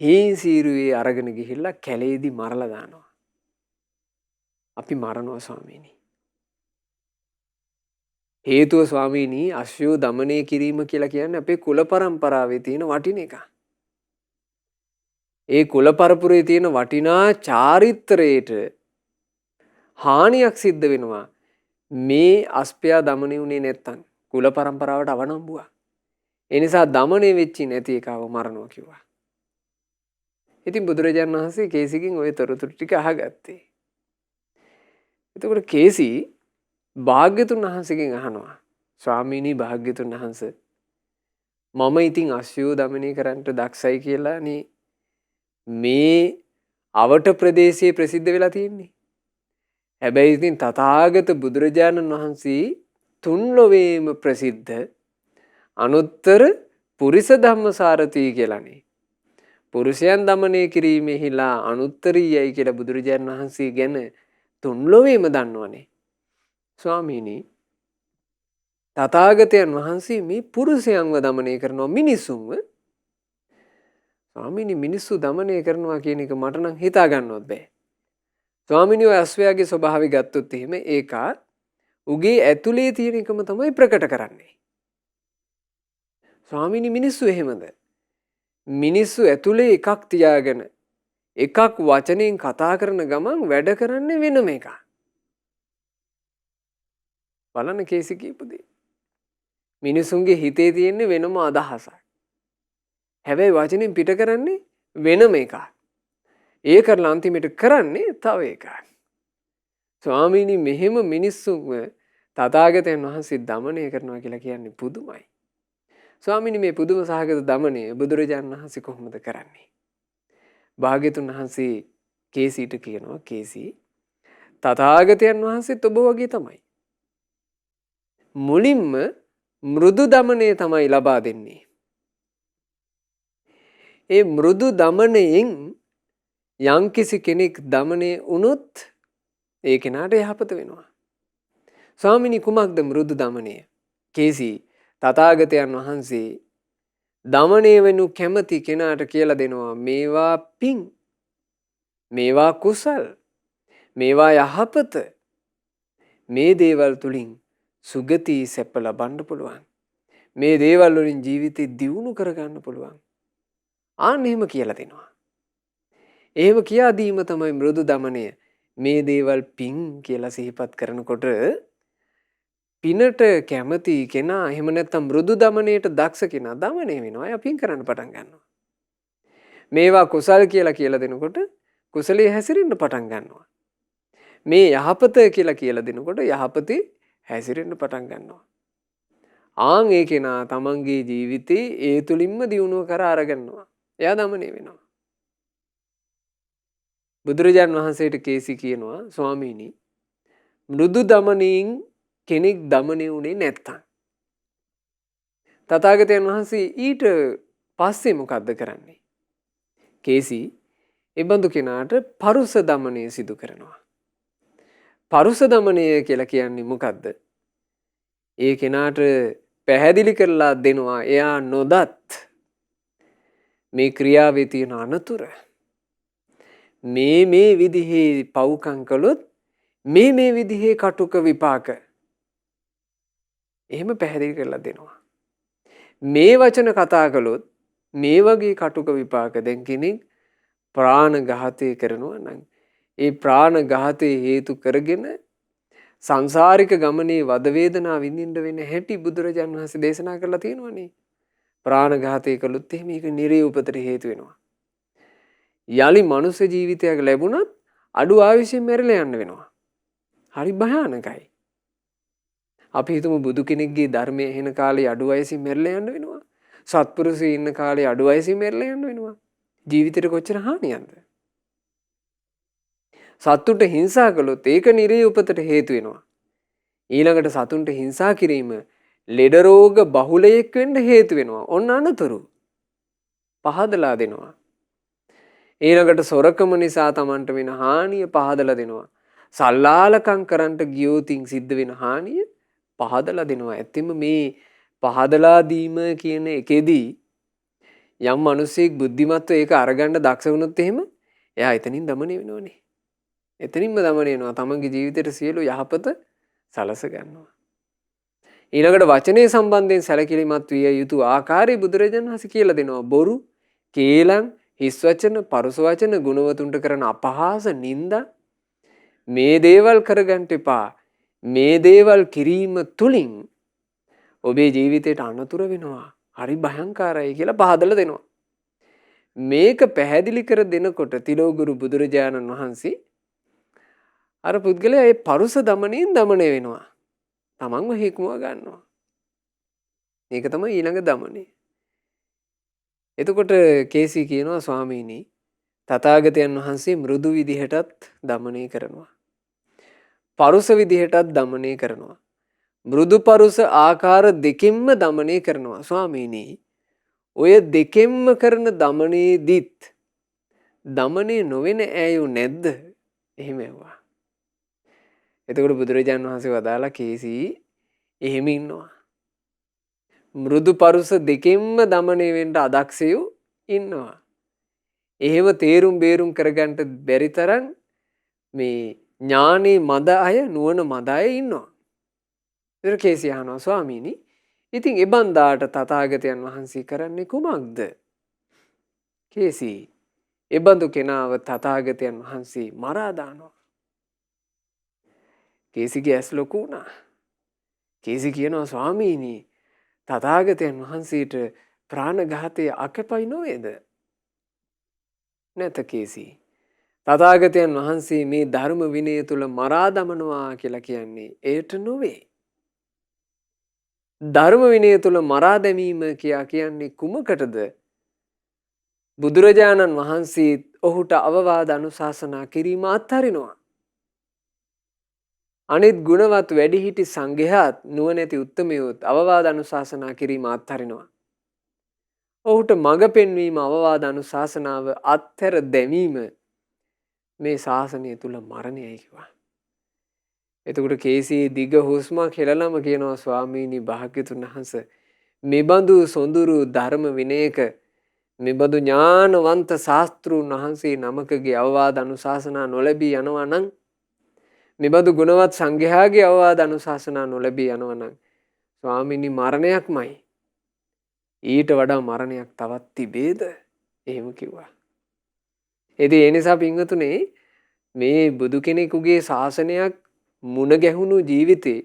හේන් සීරුවේ අරගෙන ගිහිල්ලා කැලේදී මරලා දානවා. අපි මරනවා ස්වාමීනි. හේතුව ස්වාමීනි අශ්වයෝ দমনය කිරීම කියලා කියන්නේ අපේ කුල පරම්පරාවේ තියෙන වටින එක. ඒ කුල පරපුරේ තියෙන වටිනා චාරිත්‍රයට හානියක් සිද්ධ වෙනවා. මේ අශ්වයා দমনය උනේ නැත්තම් කුල පරම්පරාවට අවනම්බුවා. ඒ නිසා দমনය වෙච්චි නැති එකව මරනවා කිව්වා. ඉතින් බුදුරජාණන් වහන්සේ කේසිගෙන් ওই තොරතුරු ටික අහගත්තේ. එතකොට කේසි භාග්‍යතුන් වහන්සේගෙන් අහනවා ස්වාමීනි භාග්‍යතුන් වහන්සේ මම ඉතින් අශ්වයෝ দমনය කරන්නට දක්ෂයි කියලා නේ මේ අවට ප්‍රදේශයේ ප්‍රසිද්ධ වෙලා තියෙන්නේ. හැබැයි ඉතින් තථාගත බුදුරජාණන් වහන්සේ තුන් ලොවේම ප්‍රසිද්ධ අනුත්තර පුරිස ධම්මසාරති කියලානේ. පුරුෂයන් দমনය කිරීමෙහිලා අනුත්තරීයයි කියලා බුදුරජාණන් වහන්සේ ගැන තුන් ලොවේම දන්නවනේ. ස්වාමීනි තථාගතයන් වහන්සේ මේ පුරුෂයන්ව দমনය කරනවා මිනිසුන්ව. ස්වාමීනි මිනිස්සු দমনය කරනවා කියන එක මට නම් හිතා ගන්නවත් බෑ. ස්වාමීනි ඔය අශ්වයාගේ ස්වභාවය ගත්තොත් එහෙම ඒක උගේ ඇතුලේ තියෙන එකම තමයි ප්‍රකට කරන්නේ. ස්වාමීනි මිනිස්සු එහෙමද? මිනිස්සු ඇතුලේ එකක් තියාගෙන එකක් වචනෙන් කතා කරන ගමන් වැඩ කරන්නේ වෙනම එකක්. බලන්න කේසි කියපු දේ. මිනිසුන්ගේ හිතේ තියෙන වෙනම අදහසක්. හැබැයි වචනෙන් පිට කරන්නේ වෙනම එකක්. ඒ කරලා අන්තිමට කරන්නේ තව එකක්. ස්වාමීනි මෙහෙම මිනිස්සුන්ව තථාගතයන් වහන්සේ দমনය කරනවා කියලා කියන්නේ පුදුමයි. ස්වාමීනි මේ පුදුම සහගත দমনය බුදුරජාණන් වහන්සේ කොහොමද කරන්නේ? භාග්‍යතුන් වහන්සේ කේසිට කියනවා කේසි තථාගතයන් වහන්සේත් ඔබ වගේ තමයි. මුලින්ම මෘදු দমনය තමයි ලබා දෙන්නේ. ඒ මෘදු দমনයෙන් යම්කිසි කෙනෙක් দমনය වුණොත් ඒ කෙනාට යහපත වෙනවා. ස්වාමීනි කුමක්ද මෘදු দমনය? කේසි තථාගතයන් වහන්සේ দমনය වෙනු කැමති කෙනාට කියලා දෙනවා මේවා පිං, මේවා කුසල්, මේවා යහපත. මේ දේවල් තුලින් සුගති සැප ලබන්න පුළුවන්. මේ දේවල් වලින් ජීවිතේ දියුණු කරගන්න පුළුවන්. ආන්න එහෙම කියලා දෙනවා. එහෙම කියා දීම තමයි මෘදු දමනය. මේ දේවල් පින් කියලා සිහිපත් කරනකොට පිනට කැමති කෙනා එහෙම නැත්නම් මෘදු දමනයට දක්ෂ කෙනා දමනය වෙනවා. එයා පින් කරන්න පටන් ගන්නවා. මේවා කුසල් කියලා දෙනකොට කුසලයේ හැසිරෙන්න පටන් ගන්නවා. මේ යහපත කියලා දෙනකොට යහපතේ හැසිරෙන්න පටන් ගන්නවා. ආන් ඒ කෙනා තමන්ගේ ජීවිතේ ඒ තුලින්ම දියුණුව කරා අරගන්නවා. එයා දමනය වෙනවා. බුදුරජාන් වහන්සේට කේසි කියනවා ස්වාමීනි මෘදු දමනයෙන් කෙනෙක් දමනය වුණේ නැත්තම් තථාගතයන් වහන්සේ ඊට පස්සේ මොකද්ද කරන්නේ? කේසි එබඳු කෙනාට පරුස දමනය සිදු කරනවා. පරුස දමනය කියලා කියන්නේ මොකද්ද? ඒ කෙනාට පැහැදිලි කරලා දෙනවා එයා නොදත් මේ ක්‍රියාවේ තියෙන අනතුර මේ විදිහේ පව්කම් කළොත් මේ විදිහේ කටුක විපාක එහෙම පැහැදිලි කරලා දෙනවා. මේ වචන කතා කළොත් මේ වගේ කටුක විපාක. දැන් කෙනෙක් ප්‍රාණඝාතය කරනවා නම් ඒ ප්‍රාණඝාතයේ හේතු කරගෙන සංසාරික ගමනේ වද වේදනා විඳින්න වෙන හැටි බුදුරජාණන් වහන්සේ දේශනා කරලා තියෙනවනේ. ප්‍රාණඝාතය කළොත් එහෙම ඒක නිරේ උපතට හේතු වෙනවා. යලි මනුෂ්‍ය ජීවිතයක් ලැබුණත් අඩු ආයුෂයෙන් මැරිලා යන්න වෙනවා. හරි භයානකයි. අපි හිතමු බුදු කෙනෙක්ගේ ධර්මයේ ඇහෙන කාලේ අඩු වයසින් මැරිලා යන්න වෙනවා. සත්පුරුෂයෝ ඉන්න කාලේ අඩු වයසින් මැරිලා යන්න වෙනවා. ජීවිතේට කොච්චර හානියක්ද? සතුන්ට හිංසා කළොත් ඒක නිරේ උපතට හේතු වෙනවා. ඊළඟට සතුන්ට හිංසා කිරීම ලෙඩ රෝග බහුලයක් වෙන්න හේතු වෙනවා. ඔන්න අනතුරු පහදලා දෙනවා. ඊළඟට සොරකම නිසා Tamanට වෙන හානිය පහදලා දෙනවා. සල්ලාලකම් කරන්ට ගියෝතින් සිද්ධ වෙන හානිය පහදලා දෙනවා. ඇත්තෙම මේ පහදලා දීම කියන එකේදී යම් මිනිසෙක් බුද්ධිමත්ව ඒක අරගන්න දක්ෂ වුණොත් එහෙම එයා එතනින් দমনය වෙනවනේ. එතනින්ම দমনය වෙනවා. තමන්ගේ ජීවිතේට සියලු යහපත සලස ගන්නවා. ඊළඟට වචනේ සම්බන්ධයෙන් සැලකිලිමත් විය යුතු ආකාරය බුදුරජාණන් වහන්සේ කියලා දෙනවා. බොරු, කේලම්, හිස් වචන, පරුස වචන, ගුණවතුන්ට කරන අපහාස, නිନ୍ଦා මේ දේවල් කරගන්න එපා. මේ දේවල් කිරීම තුලින් ඔබේ ජීවිතයට අනතුරු වෙනවා. හරි භයංකාරයි කියලා පහදලා දෙනවා. මේක පැහැදිලි කර දෙනකොට තිලෝගුරු බුදුරජාණන් වහන්සේ අර පුද්ගලයා ඒ පරුස දමනයෙන් দমনය වෙනවා. තමන්ව හික්මුව ගන්නවා. මේක තමයි ඊළඟ দমনය. එතකොට කේසි කියනවා ස්වාමීනි තථාගතයන් වහන්සේ මෘදු විදිහටත් দমনය කරනවා. පරුස විදිහටත් দমনය කරනවා. මෘදු පරුස ආකාර දෙකෙන්ම দমনය කරනවා. ස්වාමීනි ඔය දෙකෙන්ම කරන দমনයේදීත් দমনය නොවන ඇයෝ නැද්ද? එහෙම ඇහුවා. එතකොට බුදුරජාණන් වහන්සේ වදාලා කේසි එහෙම ඉන්නවා. මෘදු පරුස දෙකෙන්ම দমনය වෙන්න අදක්ෂයෝ ඉන්නවා. එහෙම තේරුම් බේරුම් කරගන්න බැරි තරම් මේ ඥානේ මද අය නුවණ මද අය ඉන්නවා. ඒතර කේසි අහනවා ස්වාමීනි ඉතින් එබන්දාට තථාගතයන් වහන්සේ කරන්නේ කුමක්ද? කේසි එබඳු කෙනාව තථාගතයන් වහන්සේ මරා දානවා. කේසිගේ ඇස් ලොකු වුණා. කේසි කියනවා ස්වාමීනි තථාගතයන් වහන්සේට ප්‍රාණඝාතය අකපයි නොවේද? නැත කේසි. තථාගතයන් වහන්සේ මේ ධර්ම විනය තුල මරා දමනවා කියලා කියන්නේ ඒට නොවේ. ධර්ම විනය තුල මරා දැමීම කියන්නේ කුමකටද? බුදුරජාණන් වහන්සේ ඔහුට අවවාද අනුශාසනා කිරීම අත්හරිනවා. අනිත් ගුණවත් වැඩිහිටි සංඝයාත් නුවණැති උත්තමයෝත් අවවාද අනුශාසනා කිරීම අත්හරිනවා. ඔහුට මඟ පෙන්වීම අවවාද අනුශාසනාව අත්හැර දැමීම මේ ශාසනය තුල මරණයයි කිව්වා. එතකොට කේසී දිග හුස්මක් හෙලලම කියනවා ස්වාමීනි භාග්‍යතුන් වහන්සේ මෙබඳු සොඳුරු ධර්ම විනයක මෙබඳු ඥානවන්ත ශාස්ත්‍රූන් වහන්සේ නමකගේ අවවාද අනුශාසනා නොලැබී යනවා නම් මෙබඳු ගුණවත් සංඝයාගේ අවවාද අනුශාසනා නොලැබී යනවා නම් ස්වාමීනි මරණයක්මයි. ඊට වඩා මරණයක් තවත් තිබේද? එහෙම කිව්වා. ඉතින් ඒ නිසා පින්වතුනි මේ බුදු කෙනෙකුගේ ශාසනයක් මුණ ගැහුණු ජීවිතේ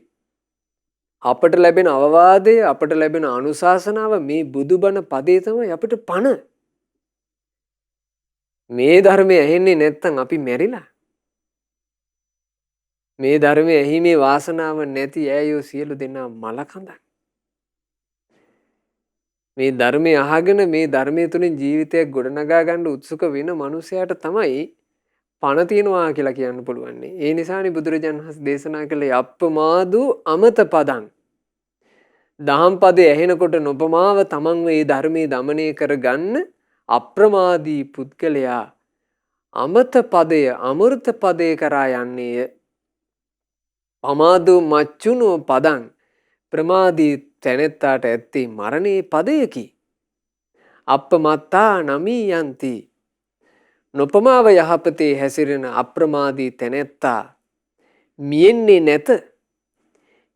අපට ලැබෙන අවවාදය අපට ලැබෙන අනුශාසනාව මේ බුදුබණ පදේ තමයි අපිට පණ. මේ ධර්මය ඇහෙන්නේ නැත්නම් අපි මැරිලා. මේ ධර්මය ඇහිමේ වාසනාව නැති ඈයෝ සියලු දෙනා මලකඳක්. මේ ධර්මය අහගෙන මේ ධර්මය තුලින් ජීවිතයක් ගොඩනගා ගන්න උත්සුක වෙන මනුස්සයාට තමයි පණ තියනවා කියලා කියන්න පුළුවන්. ඒ නිසානේ බුදුරජාණන් වහන්සේ දේශනා කළේ අප්පමාදු අමත පදං. දහම් පදේ ඇහෙනකොට නොපමාව තමන්ව මේ ධර්මයේ දමනය කරගන්න අප්‍රමාදී පුද්ගලයා අමත පදය අමෘත පදේ කරා යන්නේය. පමාදු මච්චුනෝ පදං ප්‍රමාදී තැනෙත්තාට ඇත්තේ මරණේ පදයකි. අප්පමත්තා නමී යන්ති. නොපමාව යහපතේ හැසිරෙන අප්‍රමාදී තැනෙත්තා මියෙන්නේ නැත.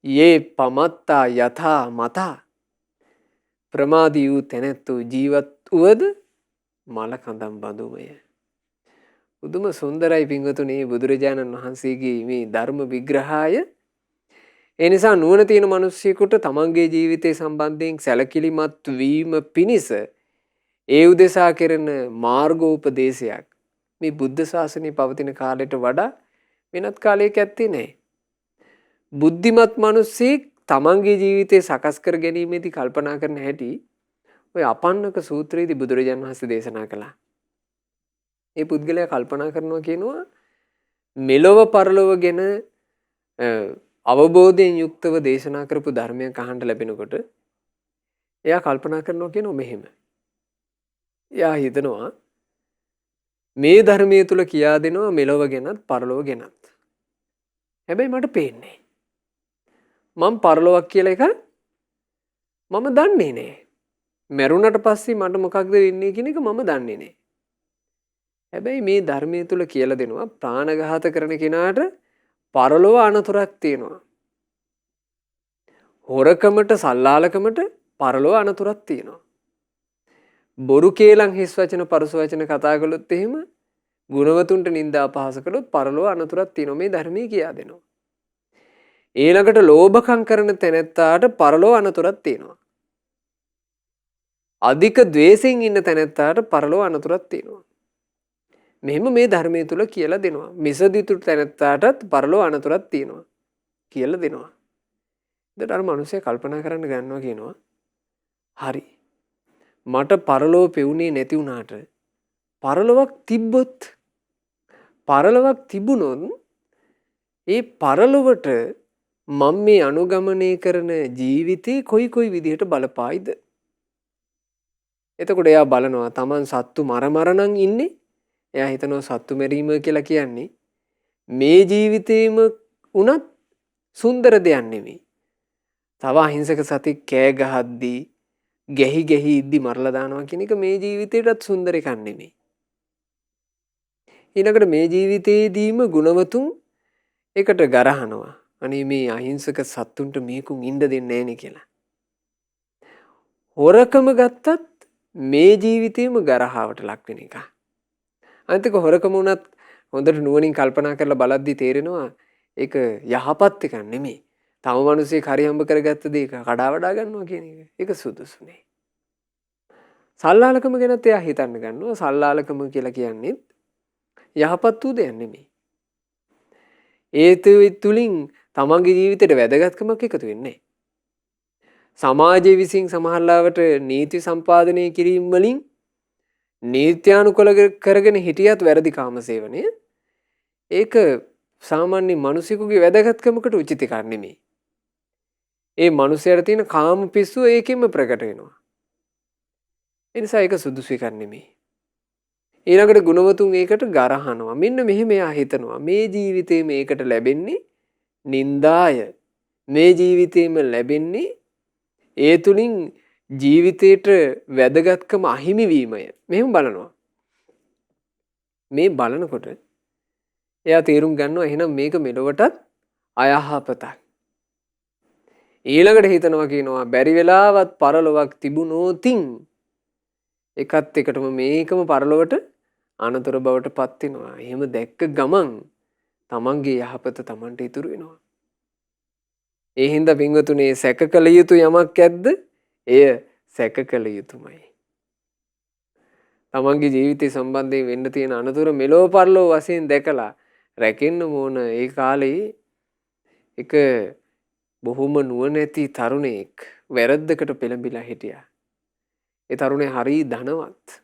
යේ පමත්තා යථා මතා ප්‍රමාදී වූ තැනැත්තෝ ජීවත් වුවද මලකඳම් බඳුමය. පුදුම සුන්දරයි පින්වතුනි බුදුරජාණන් වහන්සේගේ මේ ධර්ම විග්‍රහය. ඒ නිසා නුවණ තියෙන මිනිස්සෙකුට තමන්ගේ ජීවිතය සම්බන්ධයෙන් සැලකිලිමත් වීම පිණිස ඒ උදෙසා කෙරෙන මාර්ගෝපදේශයක් මේ බුද්ධ ශාසනය පවතින කාලයට වඩා වෙනත් කාලයක ඇත්තේ නැහැ. බුද්ධිමත් මිනිස්සෙක් තමන්ගේ ජීවිතය සකස් කර ගැනීමේදී කල්පනා කරන හැටි ඔය අපන්නක සූත්‍රයේදී බුදුරජාණන් වහන්සේ දේශනා කළා. ඒ පුද්ගලයා කල්පනා කරනවා කියනවා මෙලොව පරලොව ගැන අවබෝධයෙන් යුක්තව දේශනා කරපු ධර්මයක් අහන්න ලැබෙනකොට එයා කල්පනා කරනවා කියනවා මෙහෙම. එයා හිතනවා මේ ධර්මයේ තුල කියා දෙනවා මෙලොව ගැනත් පරලොව ගැනත්. හැබැයි මට පේන්නේ මම පරලොවක් කියලා එක මම දන්නේ නෑ. මැරුණට පස්සේ මට මොකක්ද වෙන්නේ කියන එක මම දන්නේ නෑ. හැබැයි මේ ධර්මයේ තුල කියලා දෙනවා ප්‍රාණඝාත කරන කෙනාට පරලොව අනතුරක් තියෙනවා. හොරකමට සල්ලාලකමට පරලොව අනතුරක් තියෙනවා. බොරු කේලම් හිස් වචන පරුස වචන කතා කළොත් එහෙම ගුණවතුන්ට නිନ୍ଦා අපහාස කළොත් පරලොව අනතුරක් තියෙනවා. මේ ධර්මයේ කියා දෙනවා. ඊළඟට ලෝභකම් කරන තැනැත්තාට පරලොව අනතුරක් තියෙනවා. අධික ද්වේෂයෙන් ඉන්න තැනැත්තාට පරලොව අනතුරක් තියෙනවා. මෙහෙම මේ ධර්මයේ තුල කියලා දෙනවා. මිසදිතු තැනැත්තාටත් පරලොව අනතුරක් තියෙනවා කියලා දෙනවා. ඒකට අර මිනිස්සේ කල්පනා කරන්න ගන්නවා කියනවා. හරි. මට පරලොව පෙවුනේ නැති වුණාට පරලොවක් තිබ්බොත් පරලොවක් තිබුණොත් ඒ පරලොවට මම මේ අනුගමනය කරන ජීවිතේ කොයි විදිහට බලපායිද? එතකොට එයා බලනවා Taman සත්තු මරමරණන් ඉන්නේ. එයා හිතනවා සත්තු මරීම කියලා කියන්නේ මේ ජීවිතේම උනත් සුන්දර දෙයක් නෙමෙයි. තව අහිංසක සතෙක් කෑ ගහද්දී ගැහි ඉද්දි මරලා දානවා කියන එක මේ ජීවිතේටත් සුන්දර එකක් නෙමෙයි. ඊළඟට මේ ජීවිතේදීම ගුණවතුන් එකට ගරහනවා. අනේ මේ අහිංසක සත්තුන්ට මේකුන් ඉන්න දෙන්නේ නැණි කියලා. හොරකම ගත්තත් මේ ජීවිතේම ගරහාවට ලක් වෙන එක. අනිතික හොරකම උනත් හොඳට නුවණින් කල්පනා කරලා බලද්දි තේරෙනවා ඒක යහපත් එකක් නෙමෙයි. තම මිනිස්සේ හරි හම්බ කරගත්ත දේ කඩා වඩා ගන්නවා කියන එක. ඒක සුදුසු නේ. සල්ලාලකම ගැනත් එයා හිතන්න ගන්නවා. සල්ලාලකම කියලා කියන්නේ යහපත් වූ දෙයක් නෙමෙයි. ඒ තුලින් තමන්ගේ ජීවිතේට වැදගත්කමක් එකතු වෙන්නේ. සමාජයේ විසින් සමහරලාවට නීති සම්පාදනය කිරීම වලින් නීත්‍යානුකූල කරගෙන හිටියත් වැරදි කාමසේවනය ඒක සාමාන්‍ය මිනිසෙකුගේ වැදගත්කමකට උචිත එකක් නෙමෙයි. ඒ මිනිසයාට තියෙන කාම පිස්සුව ඒකෙන්ම ප්‍රකට වෙනවා. ඒ නිසා ඒක සුදුසු එකක් නෙමෙයි. ඊළඟට ගුණවතුන් ඒකට ගරහනවා. මෙන්න මෙහෙම එයා හිතනවා මේ ජීවිතේ මේකට ලැබෙන්නේ නින්දාය. මේ ජීවිතේම ලැබෙන්නේ ඒ තුලින් ජීවිතේට වැදගත්කම අහිමි වීමය. මෙහෙම බලනවා. මේ බලනකොට එයා තේරුම් ගන්නවා එහෙනම් මේක මෙලොවටත් අයහපතක්. ඊළඟට හිතනවා කියනවා බැරි වෙලාවත් පරලොවක් තිබුණෝතින් එකත් එකටම මේකම පරලොවට අනතුරු බවට පත් වෙනවා. එහෙම දැක්ක ගමන් තමන්ගේ යහපත තමන්ට ඉතුරු වෙනවා. ඒ හින්දා පින්වතුනේ සැක කළ යුතු යමක් ඇද්ද? එය සැක කළ යුතුමයි. තමන්ගේ ජීවිතය සම්බන්ධයෙන් වෙන්න තියෙන අනතුරු මෙලෝ පරලෝ වශයෙන් දැකලා රැකෙන්න ඕන. ඒ කාලේ එක බොහොම නුවණැති තරුණයෙක් වැරද්දකට පෙළඹිලා හිටියා. ඒ තරුණයා හරි ධනවත්.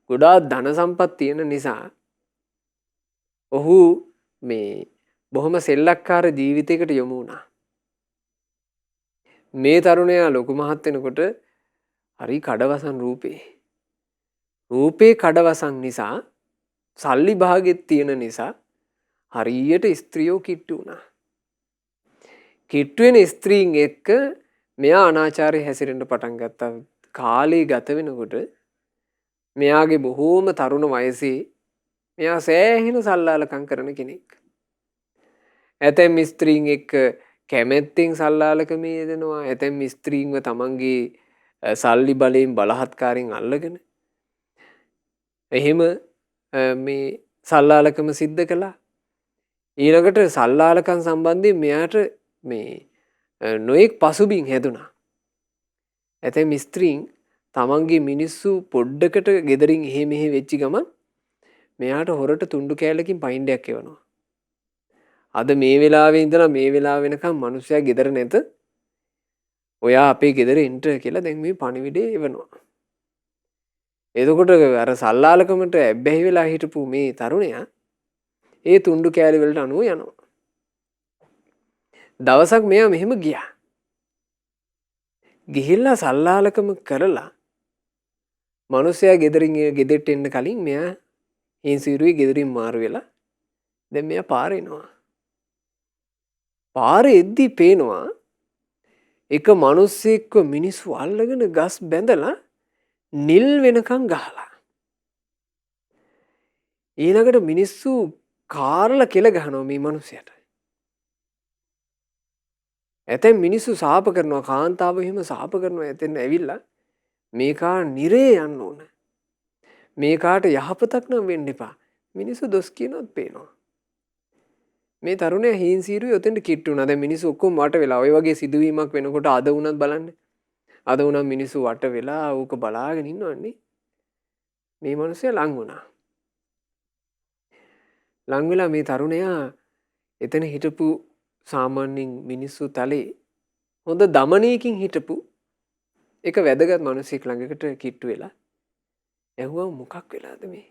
ගොඩාක් ධන සම්පත් තියෙන නිසා ඔහු මේ බොහොම සෙල්ලක්කාර ජීවිතයකට යොමු වුණා. මේ තරුණයා ලොකු මහත් වෙනකොට හරි කඩවසන් රූපේ. රූපේ කඩවසන් නිසා සල්ලි භාගෙත් තියෙන නිසා හරියට ස්ත්‍රියෝ කිට්ටු වුණා. කිට්ටු වෙන ස්ත්‍රීන් එක්ක මෙයා අනාචාරය හැසිරෙන්න පටන් ගත්තා. කාලේ ගත වෙනකොට මෙයාගේ බොහෝම තරුණ වයසේ මෙයා සෑහෙන සල්ලාලකම් කරන කෙනෙක්. ඇතැම් ස්ත්‍රීන් එක්ක කැමැත්තෙන් සල්ලාලකමේ යෙදෙනවා. ඇතැම් ස්ත්‍රීන්ව තමන්ගේ සල්ලි බලයෙන් බලහත්කාරයෙන් අල්ලගෙන එහෙම මේ සල්ලාලකම සිද්ධ කළා. ඊළඟට සල්ලාලකම් සම්බන්ධයෙන් මෙයාට මේ නොයෙක් පසුබිම් හැදුනා. ඇතැම් ස්ත්‍රීන් තමන්ගේ මිනිස්සු පොඩ්ඩකට ගෙදරින් එහෙ මෙහෙ වෙච්ච ගමන් මෙයාට හොරට තුණ්ඩු කෑල්ලකින් පයින්ඩයක් එවනවා. අද මේ වෙලාවේ ඉඳලා මේ වෙලාව වෙනකම් මිනිස්සයා ගෙදර නැත. ඔයා අපේ ගෙදර එන්න කියලා දැන් මේ පණිවිඩේ එවනවා. එතකොට අර සල්ලාලකමට ඇබ්බැහි වෙලා හිටපු මේ තරුණයා ඒ තුණ්ඩු කෑලි වලට අනුව යනවා. දවසක් මෙයා මෙහෙම ගියා. ගිහිල්ලා සල්ලාලකම කරලා මිනිස්සයා ගෙදරට එන්න කලින් මෙයා හින්සිරුවේ ගෙදරින් මාරු වෙලා දැන් මෙයා පාරේ එනවා. පාරේ එද්දි පේනවා එක මිනිස්සෙක්ව මිනිස්සු අල්ලගෙන ගස් බැඳලා නිල් වෙනකන් ගහලා. ඊළඟට මිනිස්සු කාරලා කෙල ගහනවා මේ මිනිහයාට. ඇතැම් මිනිස්සු සාප කරනවා, කාන්තාව එහෙම සාප කරනවා. එතෙන් ඇවිල්ලා මේකා නිරේ යන්න ඕන. මේකාට යහපතක් නම් වෙන්න එපා. මිනිස්සු දොස් කියනවත් පේනවා. මේ තරුණයා හීන්සීරුවේ ඔතෙන්ට කිට්ටු වුණා. දැන් මිනිස්සු ඔක්කොම වට වෙලා ඔය වගේ සිදුවීමක් වෙනකොට අද වුණත් බලන්න. අද වුණත් මිනිස්සු වට වෙලා ඌක බලාගෙන ඉන්නවන්නේ. මේ මිනිස්සයා ලං වුණා. ලං වෙලා මේ තරුණයා එතන හිටපු සාමාන්‍යයෙන් මිනිස්සු තලේ හොඳ දමනයකින් හිටපු එක වැදගත් මිනිහෙක් ළඟකට කිට්ටු වෙලා ඇහුවා මොකක් වෙලාද මේ?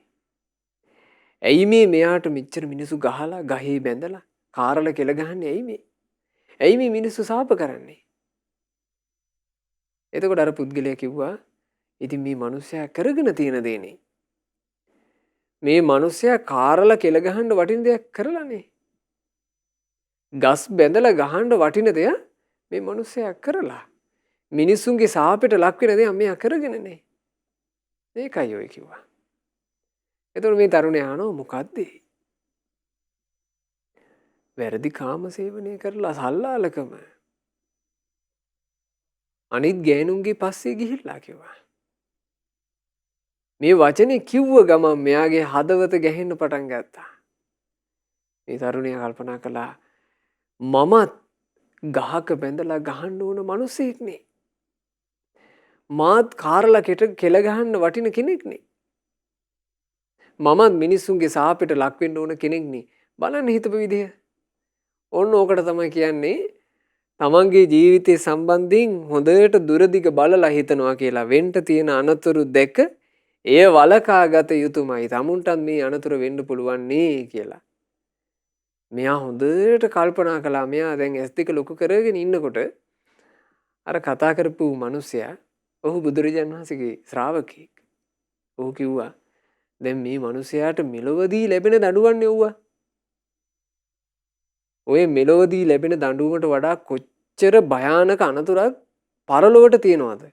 ඇයි මේ මෙයාට මෙච්චර මිනිස්සු ගහලා ගහේ බැඳලා කාරලා කෙල ගහන්නේ ඇයි මේ? ඇයි මේ මිනිස්සු සාප කරන්නේ? එතකොට අර පුද්ගලයා කිව්වා ඉතින් මේ මිනිස්සයා කරගෙන තියෙන දේනේ. මේ මිනිස්සයා කාරලා කෙල ගහන්න වටින දෙයක් කරලානේ. ගස් බැඳලා ගහන්න වටින දෙයක් මේ මිනිස්සයා කරලා. මිනිස්සුන්ගේ සාපෙට ලක් වෙන දේ මෙයා කරගෙනනේ. ඒකයි ඔය කිව්වා. එතකොට මේ තරුණයා අහනවා මොකද්ද? වැරදි කාම සේවනය කරලා සල්ලාලකම. අනිත් ගෑනුන්ගේ පස්සේ ගිහිල්ලා කිව්වා. මේ වචනේ කිව්ව ගමන් මෙයාගේ හදවත ගැහෙන්න පටන් ගත්තා. මේ තරුණයා කල්පනා කළා මමත් ගහක බැඳලා ගහන්න ඕන මිනිසෙක් නේ. මාත් කාරලා කෙල ගහන්න වටින කෙනෙක් නේ. මමත් මිනිස්සුන්ගේ සාපෙට ලක් වෙන්න ඕන කෙනෙක් නේ. බලන්න හිතපු විදිය. ඔන්න ඕකට තමයි කියන්නේ තමන්ගේ ජීවිතය සම්බන්ධයෙන් හොඳට දුරදිග බලලා හිතනවා කියලා. වෙන්න තියෙන අනතුරු දැක එය වලකා ගත යුතුමයි. තමුන්ටත් මේ අනතුරු වෙන්න පුළුවන් නේ කියලා. මෙයා හොඳට කල්පනා කළා. මෙයා දැන් S2 ලොකු කරගෙන ඉන්නකොට අර කතා කරපු මිනිසයා ඔහු බුදුරජාණන් වහන්සේගේ ශ්‍රාවකෙක්. ඔහු කිව්වා දැන් මේ මිනිසයාට මෙලොවදී ලැබෙන දඬුවම් නෙව්වා. ඔය මෙලොවදී ලැබෙන දඬුවමට වඩා කොච්චර භයානක අනතුරක් පරලොවට තියෙනවද?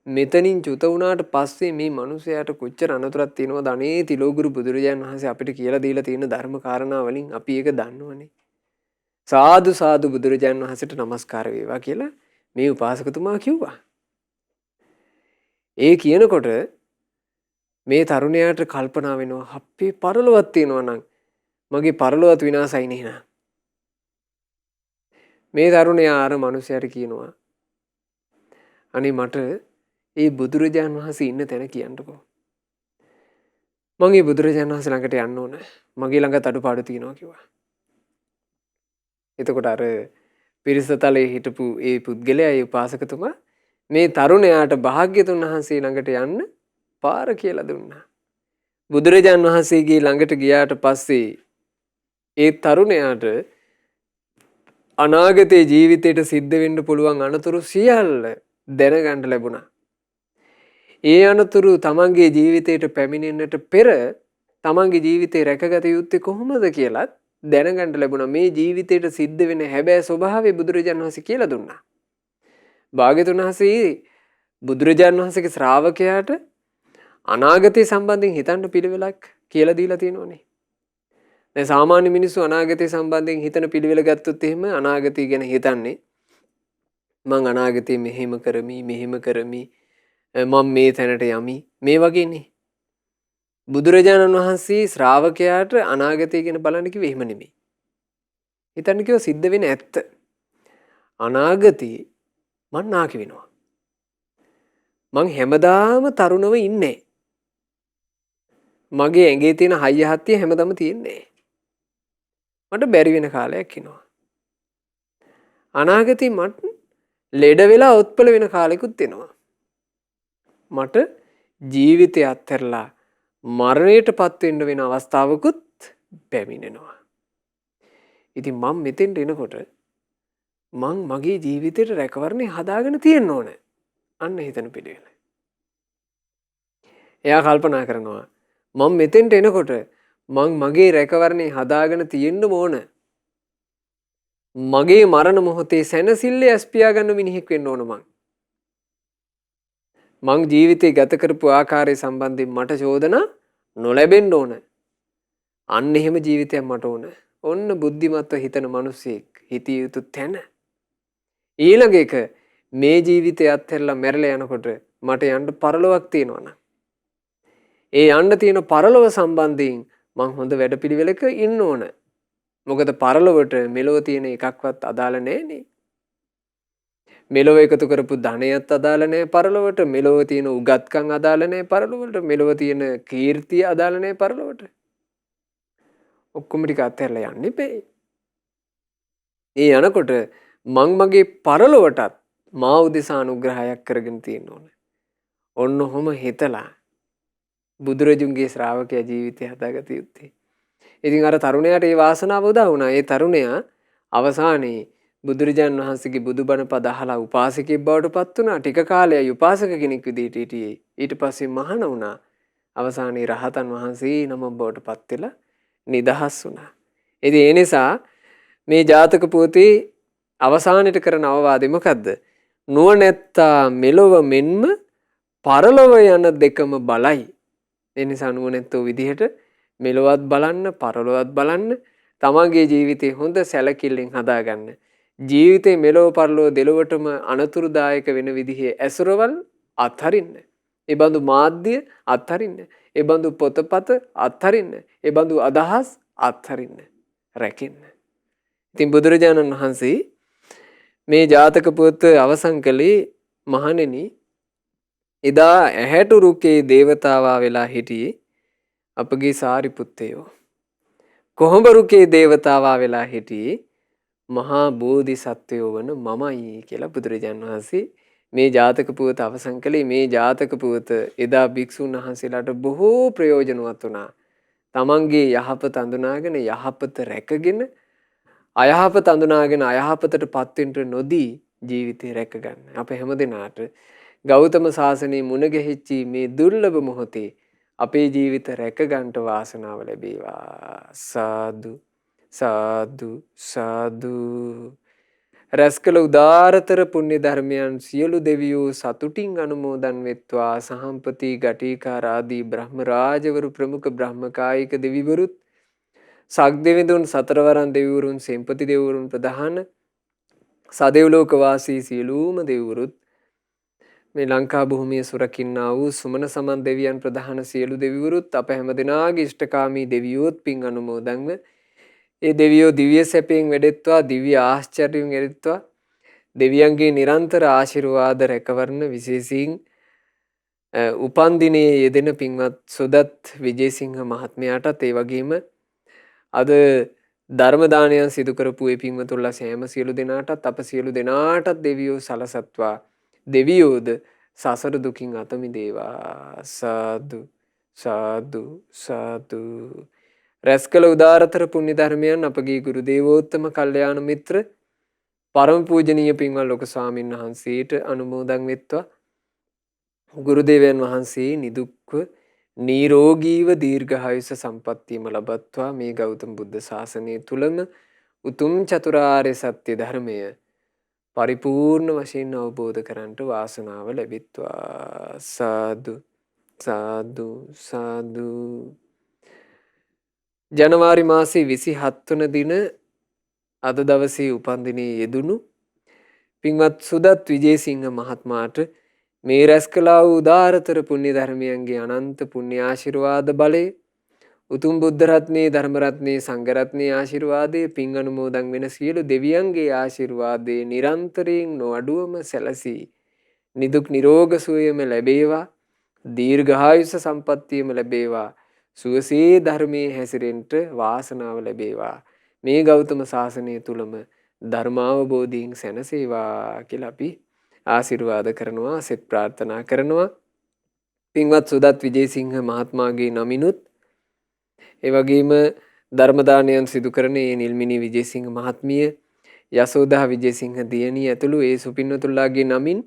මෙතනින් චුත වුණාට පස්සේ මේ මිනිසයාට කොච්චර අනතුරක් තියෙනවද අනේ තිලෝගුරු බුදුරජාණන් වහන්සේ අපිට කියලා දීලා තියෙන ධර්ම කාරණා වලින් අපි ඒක දන්නවනේ. සාදු සාදු බුදුරජාණන් වහන්සේට නමස්කාර වේවා කියලා මේ උපාසකතුමා කිව්වා. ඒ කියනකොට මේ තරුණයාට කල්පනා වෙනවා අපේ පරලොවක් තියෙනවා නම් මගේ පරලොවත් විනාසයි නේද? මේ තරුණයා අර මිනිසයාට කියනවා අනේ මට ඒ බුදුරජාණන් වහන්සේ ඉන්න තැන කියන්නකෝ. මම ඒ බුදුරජාණන් වහන්සේ ළඟට යන්න ඕන. මගේ ළඟ අඩුපාඩු තියෙනවා කිව්වා. එතකොට අර පිරිසතලේ හිටපු ඒ පුද්ගලයා ඒ උපාසකතුමා මේ තරුණයාට භාග්‍යතුන් වහන්සේ ළඟට යන්න පාර කියලා දුන්නා. බුදුරජාණන් වහන්සේගේ ළඟට ගියාට පස්සේ ඒ තරුණයාට අනාගතයේ ජීවිතයට සිද්ධ වෙන්න පුළුවන් අනතුරු සියල්ල දැනගන්න ලැබුණා. ඒ අනතුරු තමන්ගේ ජීවිතයට පැමිණෙන්නට පෙර තමන්ගේ ජීවිතේ රැකගත යුත්තේ කොහොමද කියලත් දැනගන්න ලැබුණා. මේ ජීවිතයට සිද්ධ වෙන හැබැයි ස්වභාවය බුදුරජාණන් වහන්සේ කියලා දුන්නා. භාග්‍යතුන් වහන්සේ බුදුරජාණන් වහන්සේගේ ශ්‍රාවකයාට අනාගතය සම්බන්ධයෙන් හිතන්න පිළිවෙලක් කියලා දීලා තියෙනවනේ. දැන් සාමාන්‍ය මිනිස්සු අනාගතය සම්බන්ධයෙන් හිතන පිළිවෙල ගත්තොත් එහෙම අනාගතය ගැන හිතන්නේ මං අනාගතේ මෙහෙම කරමි මම මේ තැනට යමි මේ වගේනේ. බුදුරජාණන් වහන්සේ ශ්‍රාවකයාට අනාගතය ගැන බලන්න කිව්වේ එහෙම නෙමෙයි. හිතන්න කිව්ව සිද්ධ වෙන ඇත්ත. අනාගතේ මං නාකි වෙනවා. මං හැමදාම තරුණව ඉන්නේ. මගේ ඇඟේ තියෙන හයිය හත්තිය හැමදාම තියෙන්නේ. මට බැරි වෙන කාලයක් එනවා. අනාගතේ මට ලෙඩ වෙලා උත්පල වෙන කාලෙකුත් එනවා. මට ජීවිතය අත්හැරලා මරණයටපත් වෙන්න වෙන අවස්ථාවකුත් පැමිණෙනවා. ඉතින් මම මෙතෙන්ට එනකොට මං මගේ ජීවිතේට රැකවරණේ හදාගෙන තියෙන්න ඕන. අන්න හිතන පිළිවෙල. එයා කල්පනා කරනවා මම මෙතෙන්ට එනකොට මං මගේ රැකවරණේ හදාගෙන තියෙන්න ඕන. මගේ මරණ මොහොතේ සැනසille ඇස් පියාගන්න මිනිහෙක් වෙන්න ඕන මං. මං ජීවිතේ ගත කරපු ආකාරය සම්බන්ධයෙන් මට චෝදනා නොලැබෙන්න ඕන. අන්න එහෙම ජීවිතයක් මට ඕන. ඔන්න බුද්ධිමත්ව හිතන මිනිසෙක් හිතිය යුතු තැන. ඊළඟ එක මේ ජීවිතය අත්හැරලා මැරලා යනකොට මට යන්න පරලොවක් තියෙනවනම් ඒ යන්න තියෙන පරලොව සම්බන්ධයෙන් මං හොඳ වැඩපිළිවෙලක ඉන්න ඕන. මොකද පරලොවට මෙලොව තියෙන එකක්වත් අදාළ නැහැනේ. මෙලොව එකතු කරපු ධනයත් අදාළ නැහැ පරලොවට. මෙලොව තියෙන උගත්කම් අදාළ නැහැ පරලොවට. මෙලොව තියෙන කීර්තිය අදාළ නැහැ පරලොවට. ඔක්කොම ටික අත්හැරලා යන්න ඉපේ. ඒ යනකොට මං මගේ පරලොවටත් මා උදෙසා අනුග්‍රහයක් කරගෙන තියෙන්න ඕන. ඔන්න ඔහොම හිතලා බුදුරජුන්ගේ ශ්‍රාවකයා ජීවිතය හදාගත යුත්තේ. ඉතින් අර තරුණයාට ඒ වාසනාව උදා වුණා. ඒ තරුණයා අවසානයේ බුදුරජාණන් වහන්සේගේ බුදුබණ පද අහලා උපාසකෙක් බවට පත් වුණා. ටික කාලයක් උපාසක කෙනෙක් විදිහට හිටියේ. ඊට පස්සේ මහාන වුණා. අවසානයේ රහතන් වහන්සේ නමක් බවට පත් වෙලා නිදහස් වුණා. ඉතින් ඒ නිසා මේ ජාතක පොතේ අවසානයේ කරන අවවාදය මොකද්ද? නුවණැත්තා මෙලොව මෙන්ම පරලොව යන දෙකම බලයි. ඒ නිසා නුවණැත්තෝ විදිහට මෙලොවත් බලන්න පරලොවත් බලන්න තමන්ගේ ජීවිතේ හොඳ සැලකිල්ලෙන් හදාගන්න. ජීවිතේ මෙලොව පරලොව දෙලොවටම අනතුරුදායක වෙන විදිහේ ඇසුරවල් අත්හරින්න. ඒ බඳු මාධ්‍ය අත්හරින්න. ඒ බඳු පොතපත අත්හරින්න. ඒ බඳු අදහස් අත්හරින්න. රැකින්න. ඉතින් බුදුරජාණන් වහන්සේ මේ ජාතක පොත අවසන් කළේ මහණෙනි එදා ඇහැටු රුකේ දේවතාවා වෙලා හිටියේ අපගේ සාරිපුත්තයෝ. කොහොඹ රුකේ දේවතාවා වෙලා හිටියේ මහා බෝධිසත්වයෝ වන මමයි කියලා බුදුරජාණන් වහන්සේ මේ ජාතක පුවත අවසන් කළේ. මේ ජාතක පුවත එදා භික්ෂුන් වහන්සේලාට බොහෝ ප්‍රයෝජනවත් වුණා. තමන්ගේ යහපත අඳුනාගෙන යහපත රැකගෙන අයහපත අඳුනාගෙන අයහපතට පත්වෙන්න නොදී ජීවිතේ රැකගන්න. අප හැමදෙනාට ගෞතම සාසනයේ මුණ ගැහිච්චි මේ දුර්ලභ මොහොතේ අපේ ජීවිත රැකගන්නට වාසනාව ලැබේවා. සාදු සාදු සාදු. රැස් කළ උදාරතර පුණ්‍ය ධර්මයන් සියලු දෙවියෝ සතුටින් අනුමෝදන් වෙත්වා. සහම්පති ගටිකාර ආදී බ්‍රහ්ම රාජවරු ප්‍රමුඛ බ්‍රහ්මකායික දෙවිවරුත් සක්දෙවිඳුන් සතරවරන් දෙවිවරුන් සෙන්පති දෙවිවරුන් ප්‍රධාන සදෙව්ලෝක වාසී සියලුම දෙවිවරුත් මේ ලංකා භූමිය සුරකින්නා වූ සුමන සමන් දෙවියන් ප්‍රධාන සියලු දෙවිවරුත් අප හැම දෙනාගේ ඉෂ්ඨකාමී දෙවියෝත් පින් අනුමෝදන්ව ඒ දෙවියෝ දිව්‍ය සැපයෙන් වැඩෙත්වා දිව්‍ය ආශ්චර්යයෙන් වැඩෙත්වා දෙවියන්ගේ නිරන්තර ආශිර්වාද රැකවරණ විශේෂයෙන් උපන් දිනයේ යෙදෙන පින්වත් සොදත් විජේසිංහ මහත්මයාටත් ඒ වගේම අද ධර්ම දානයන් සිදු කරපු ඒ පින්වතුන්ලා සෑම සියලු දෙනාටත් අප සියලු දෙනාටත් දෙවියෝ සලසත්වා දෙවියෝද සසර දුකින් අත මිදේවා. සාදු සාදු සාදු. රැස් කළ උදාරතර පුණ්‍ය ධර්මයන් අපගේ ගුරු දේවෝත්තම කල්යාණ මිත්‍ර පරම පූජනීය පින්වත් ලොකු ස්වාමීන් වහන්සේට අනුමෝදන් වෙත්වා. ගුරු දේවයන් වහන්සේ නිදුක්ව නිරෝගීව දීර්ඝායුෂ සම්පන්නියම ලබත්වා මේ ගෞතම බුද්ධ ශාසනය තුලම උතුම් චතුරාර්ය සත්‍ය ධර්මය පරිපූර්ණ වශයෙන් අවබෝධ කරගන්නට වාසනාව ලැබෙත්වා. සාදු සාදු සාදු. ජනවාරි මාසයේ 27 වන දින අද දවසේ උපන්දිනයේ යෙදුණු පින්වත් සුදත් විජේසිංහ මහත්මයාට මේ රැස් කළා වූ උදාරතර පුණ්‍ය ධර්මයන්ගේ අනන්ත පුණ්‍ය ආශිර්වාද බලය උතුම් බුද්ධ රත්නයේ ධර්ම රත්නයේ සංඝ රත්නයේ ආශිර්වාදයේ පින් අනුමෝදන් වෙන සියලු දෙවියන්ගේ ආශිර්වාදයේ නිරන්තරයෙන් නොඅඩුවම සැලසී නිදුක් නිරෝග සුවයම ලැබේවා. දීර්ඝායුෂ සම්පන්නියම ලැබේවා. සුවසේ ධර්මයේ හැසිරෙන්නට වාසනාව ලැබේවා. මේ ගෞතම ශාසනය තුලම ධර්මාවබෝධයෙන් සැනසේවා කියලා අපි ආශිර්වාද කරනවා, සෙත් ප්‍රාර්ථනා කරනවා. පින්වත් සුදත් විජේසිංහ මහත්මයාගේ නමිනුත් ඒ වගේම ධර්ම දානයන් සිදු කරන ඒ නිල්මිනී විජේසිංහ මහත්මිය, යසෝදා විජේසිංහ දියණිය ඇතුළු ඒ සුපින්වතුන්ලාගේ නමින්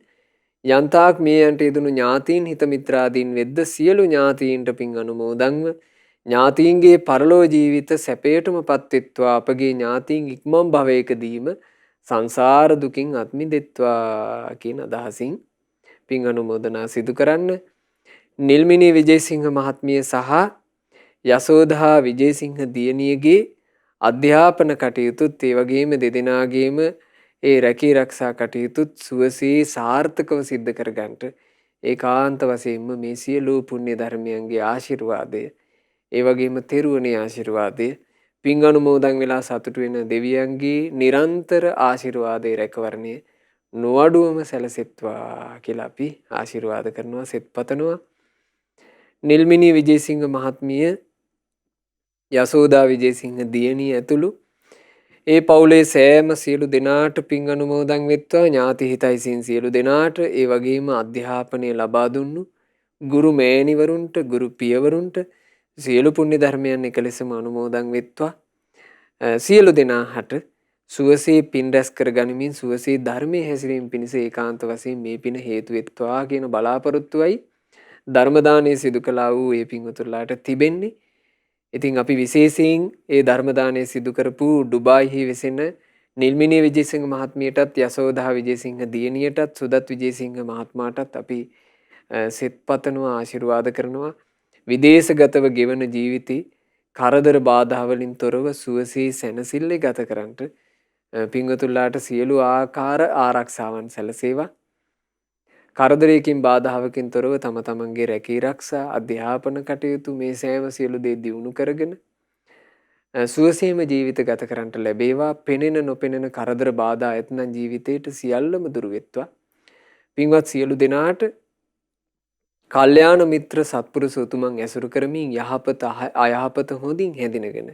යන්තාක් මේ යන්ට යෙදුණු ඥාතීන් හිත මිත්‍රාදීන් වෙද්ද සියලු ඥාතීන්ට පින් අනුමෝදන්ව ඥාතීන්ගේ පරලෝ ජීවිත සැපයටම පත්වෙත්වා. අපගේ ඥාතීන් ඉක්මන් භවයකදීම සංසාර දුකින් අත් මිදෙත්වා කියන අදහසින් පින් අනුමෝදනා සිදු කරන්න. නිල්මිනී විජේසිංහ මහත්මිය සහ යසෝදා විජේසිංහ දියණියගේ අධ්‍යාපන කටයුතුත් ඒ වගේම දෙදෙනාගේම ඒ රැකී රක්ෂා කටයුතුත් සුවසේ සාර්ථකව සිද්ධ කරගන්නට ඒකාන්ත වශයෙන්ම මේ සියලු පුණ්‍ය ධර්මයන්ගේ ආශිර්වාදය ඒ වගේම තෙරුවනේ ආශිර්වාදය පින් අනුමෝදන් වෙලා සතුටු වෙන දෙවියන්ගේ නිරන්තර ආශිර්වාදයේ රැකවරණය නොඅඩුවම සැලසෙත්වා කියලා අපි ආශිර්වාද කරනවා, සෙත් පතනවා. නිල්මිනී විජේසිංහ මහත්මිය, යසෝදා විජේසිංහ දියණිය ඇතුළු ඒ පවුලේ සෑම සියලු දෙනාට පින් අනුමෝදන් වෙත්වා. ඥාති හිතයිසින් සියලු දෙනාට ඒ වගේම අධ්‍යාපනය ලබා දුන්නු ගුරු මෑණිවරුන්ට, ගුරු පියවරුන්ට සියලු පුණ්‍ය ධර්මයන් එකලෙසම අනුමෝදන් වෙත්වා. සියලු දෙනාට සුවසේ පින් රැස් කර ගනිමින් සුවසේ ධර්මයේ හැසිරීම පිණිස ඒකාන්ත වශයෙන් මේ පින හේතු වෙත්වා කියන බලාපොරොත්තුවයි ධර්ම දානයේ සිදු කළා වූ ඒ පින්වතුන්ලාට තිබෙන්නේ. ඉතින් අපි විශේෂයෙන් ඒ ධර්ම දානය සිදු කරපු ඩුබායිහි වෙසෙන නිල්මිනී විජේසිංහ මහත්මියටත්, යසෝදා විජේසිංහ දියණියටත්, සුදත් විජේසිංහ මහත්මයාටත් අපි සෙත් පතනවා, ආශිර්වාද කරනවා. විදේශගතව ගෙවන ජීවිතේ කරදර බාධා වලින් තොරව සුවසේ සැනසille ගත කරන්නට පින්වතුන්ලාට සියලු ආකාර ආරක්ෂාවන් සැලසේවා. කරදරයකින් බාධාවකින් තොරව තම තමන්ගේ රැකී රක්ෂා, අධ්‍යාපන කටයුතු මේ සෑම සියලු දේ දියුණු කරගෙන සුවසේම ජීවිත ගත කරන්නට ලැබේවා. පෙනෙන නොපෙනෙන කරදර බාධා ඇතනම් ජීවිතේට සියල්ලම දුරු වෙත්වා. පින්වත් සියලු දෙනාට කල්යාණ මිත්‍ර සත්පුරුෂ උතුමන් ඇසුරු කරමින් යහපත අයහපත හොඳින් හැඳිනගෙන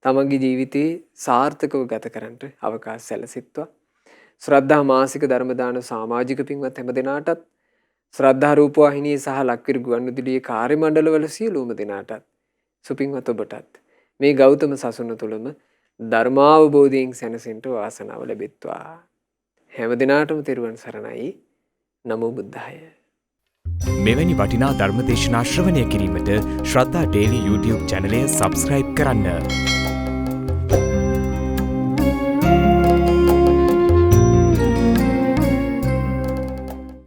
තමන්ගේ ජීවිතේ සාර්ථකව ගත කරන්නට අවකාශ සැලසෙත්වා. ශ්‍රද්ධා මාසික ධර්ම දාන සමාජික පින්වත් හැම දෙනාටත්, ශ්‍රද්ධා රූපවාහිනිය සහ ලක්විරු ගුවන්විදුලියේ කාර්ය මණ්ඩලවල සියලුම දෙනාටත්, සුපින්වත් ඔබටත් මේ ගෞතම සසුන තුළම ධර්මාවබෝධයෙන් සැනසෙන්නට වාසනාව ලැබෙත්වා. හැම දිනාටම තෙරුවන් සරණයි. නමෝ බුද්ධාය. මෙවැනි වටිනා ධර්ම දේශනා ශ්‍රවණය කිරීමට ශ්‍රද්ධා ඩේලි YouTube චැනලය සබ්ස්ක්‍රයිබ් කරන්න.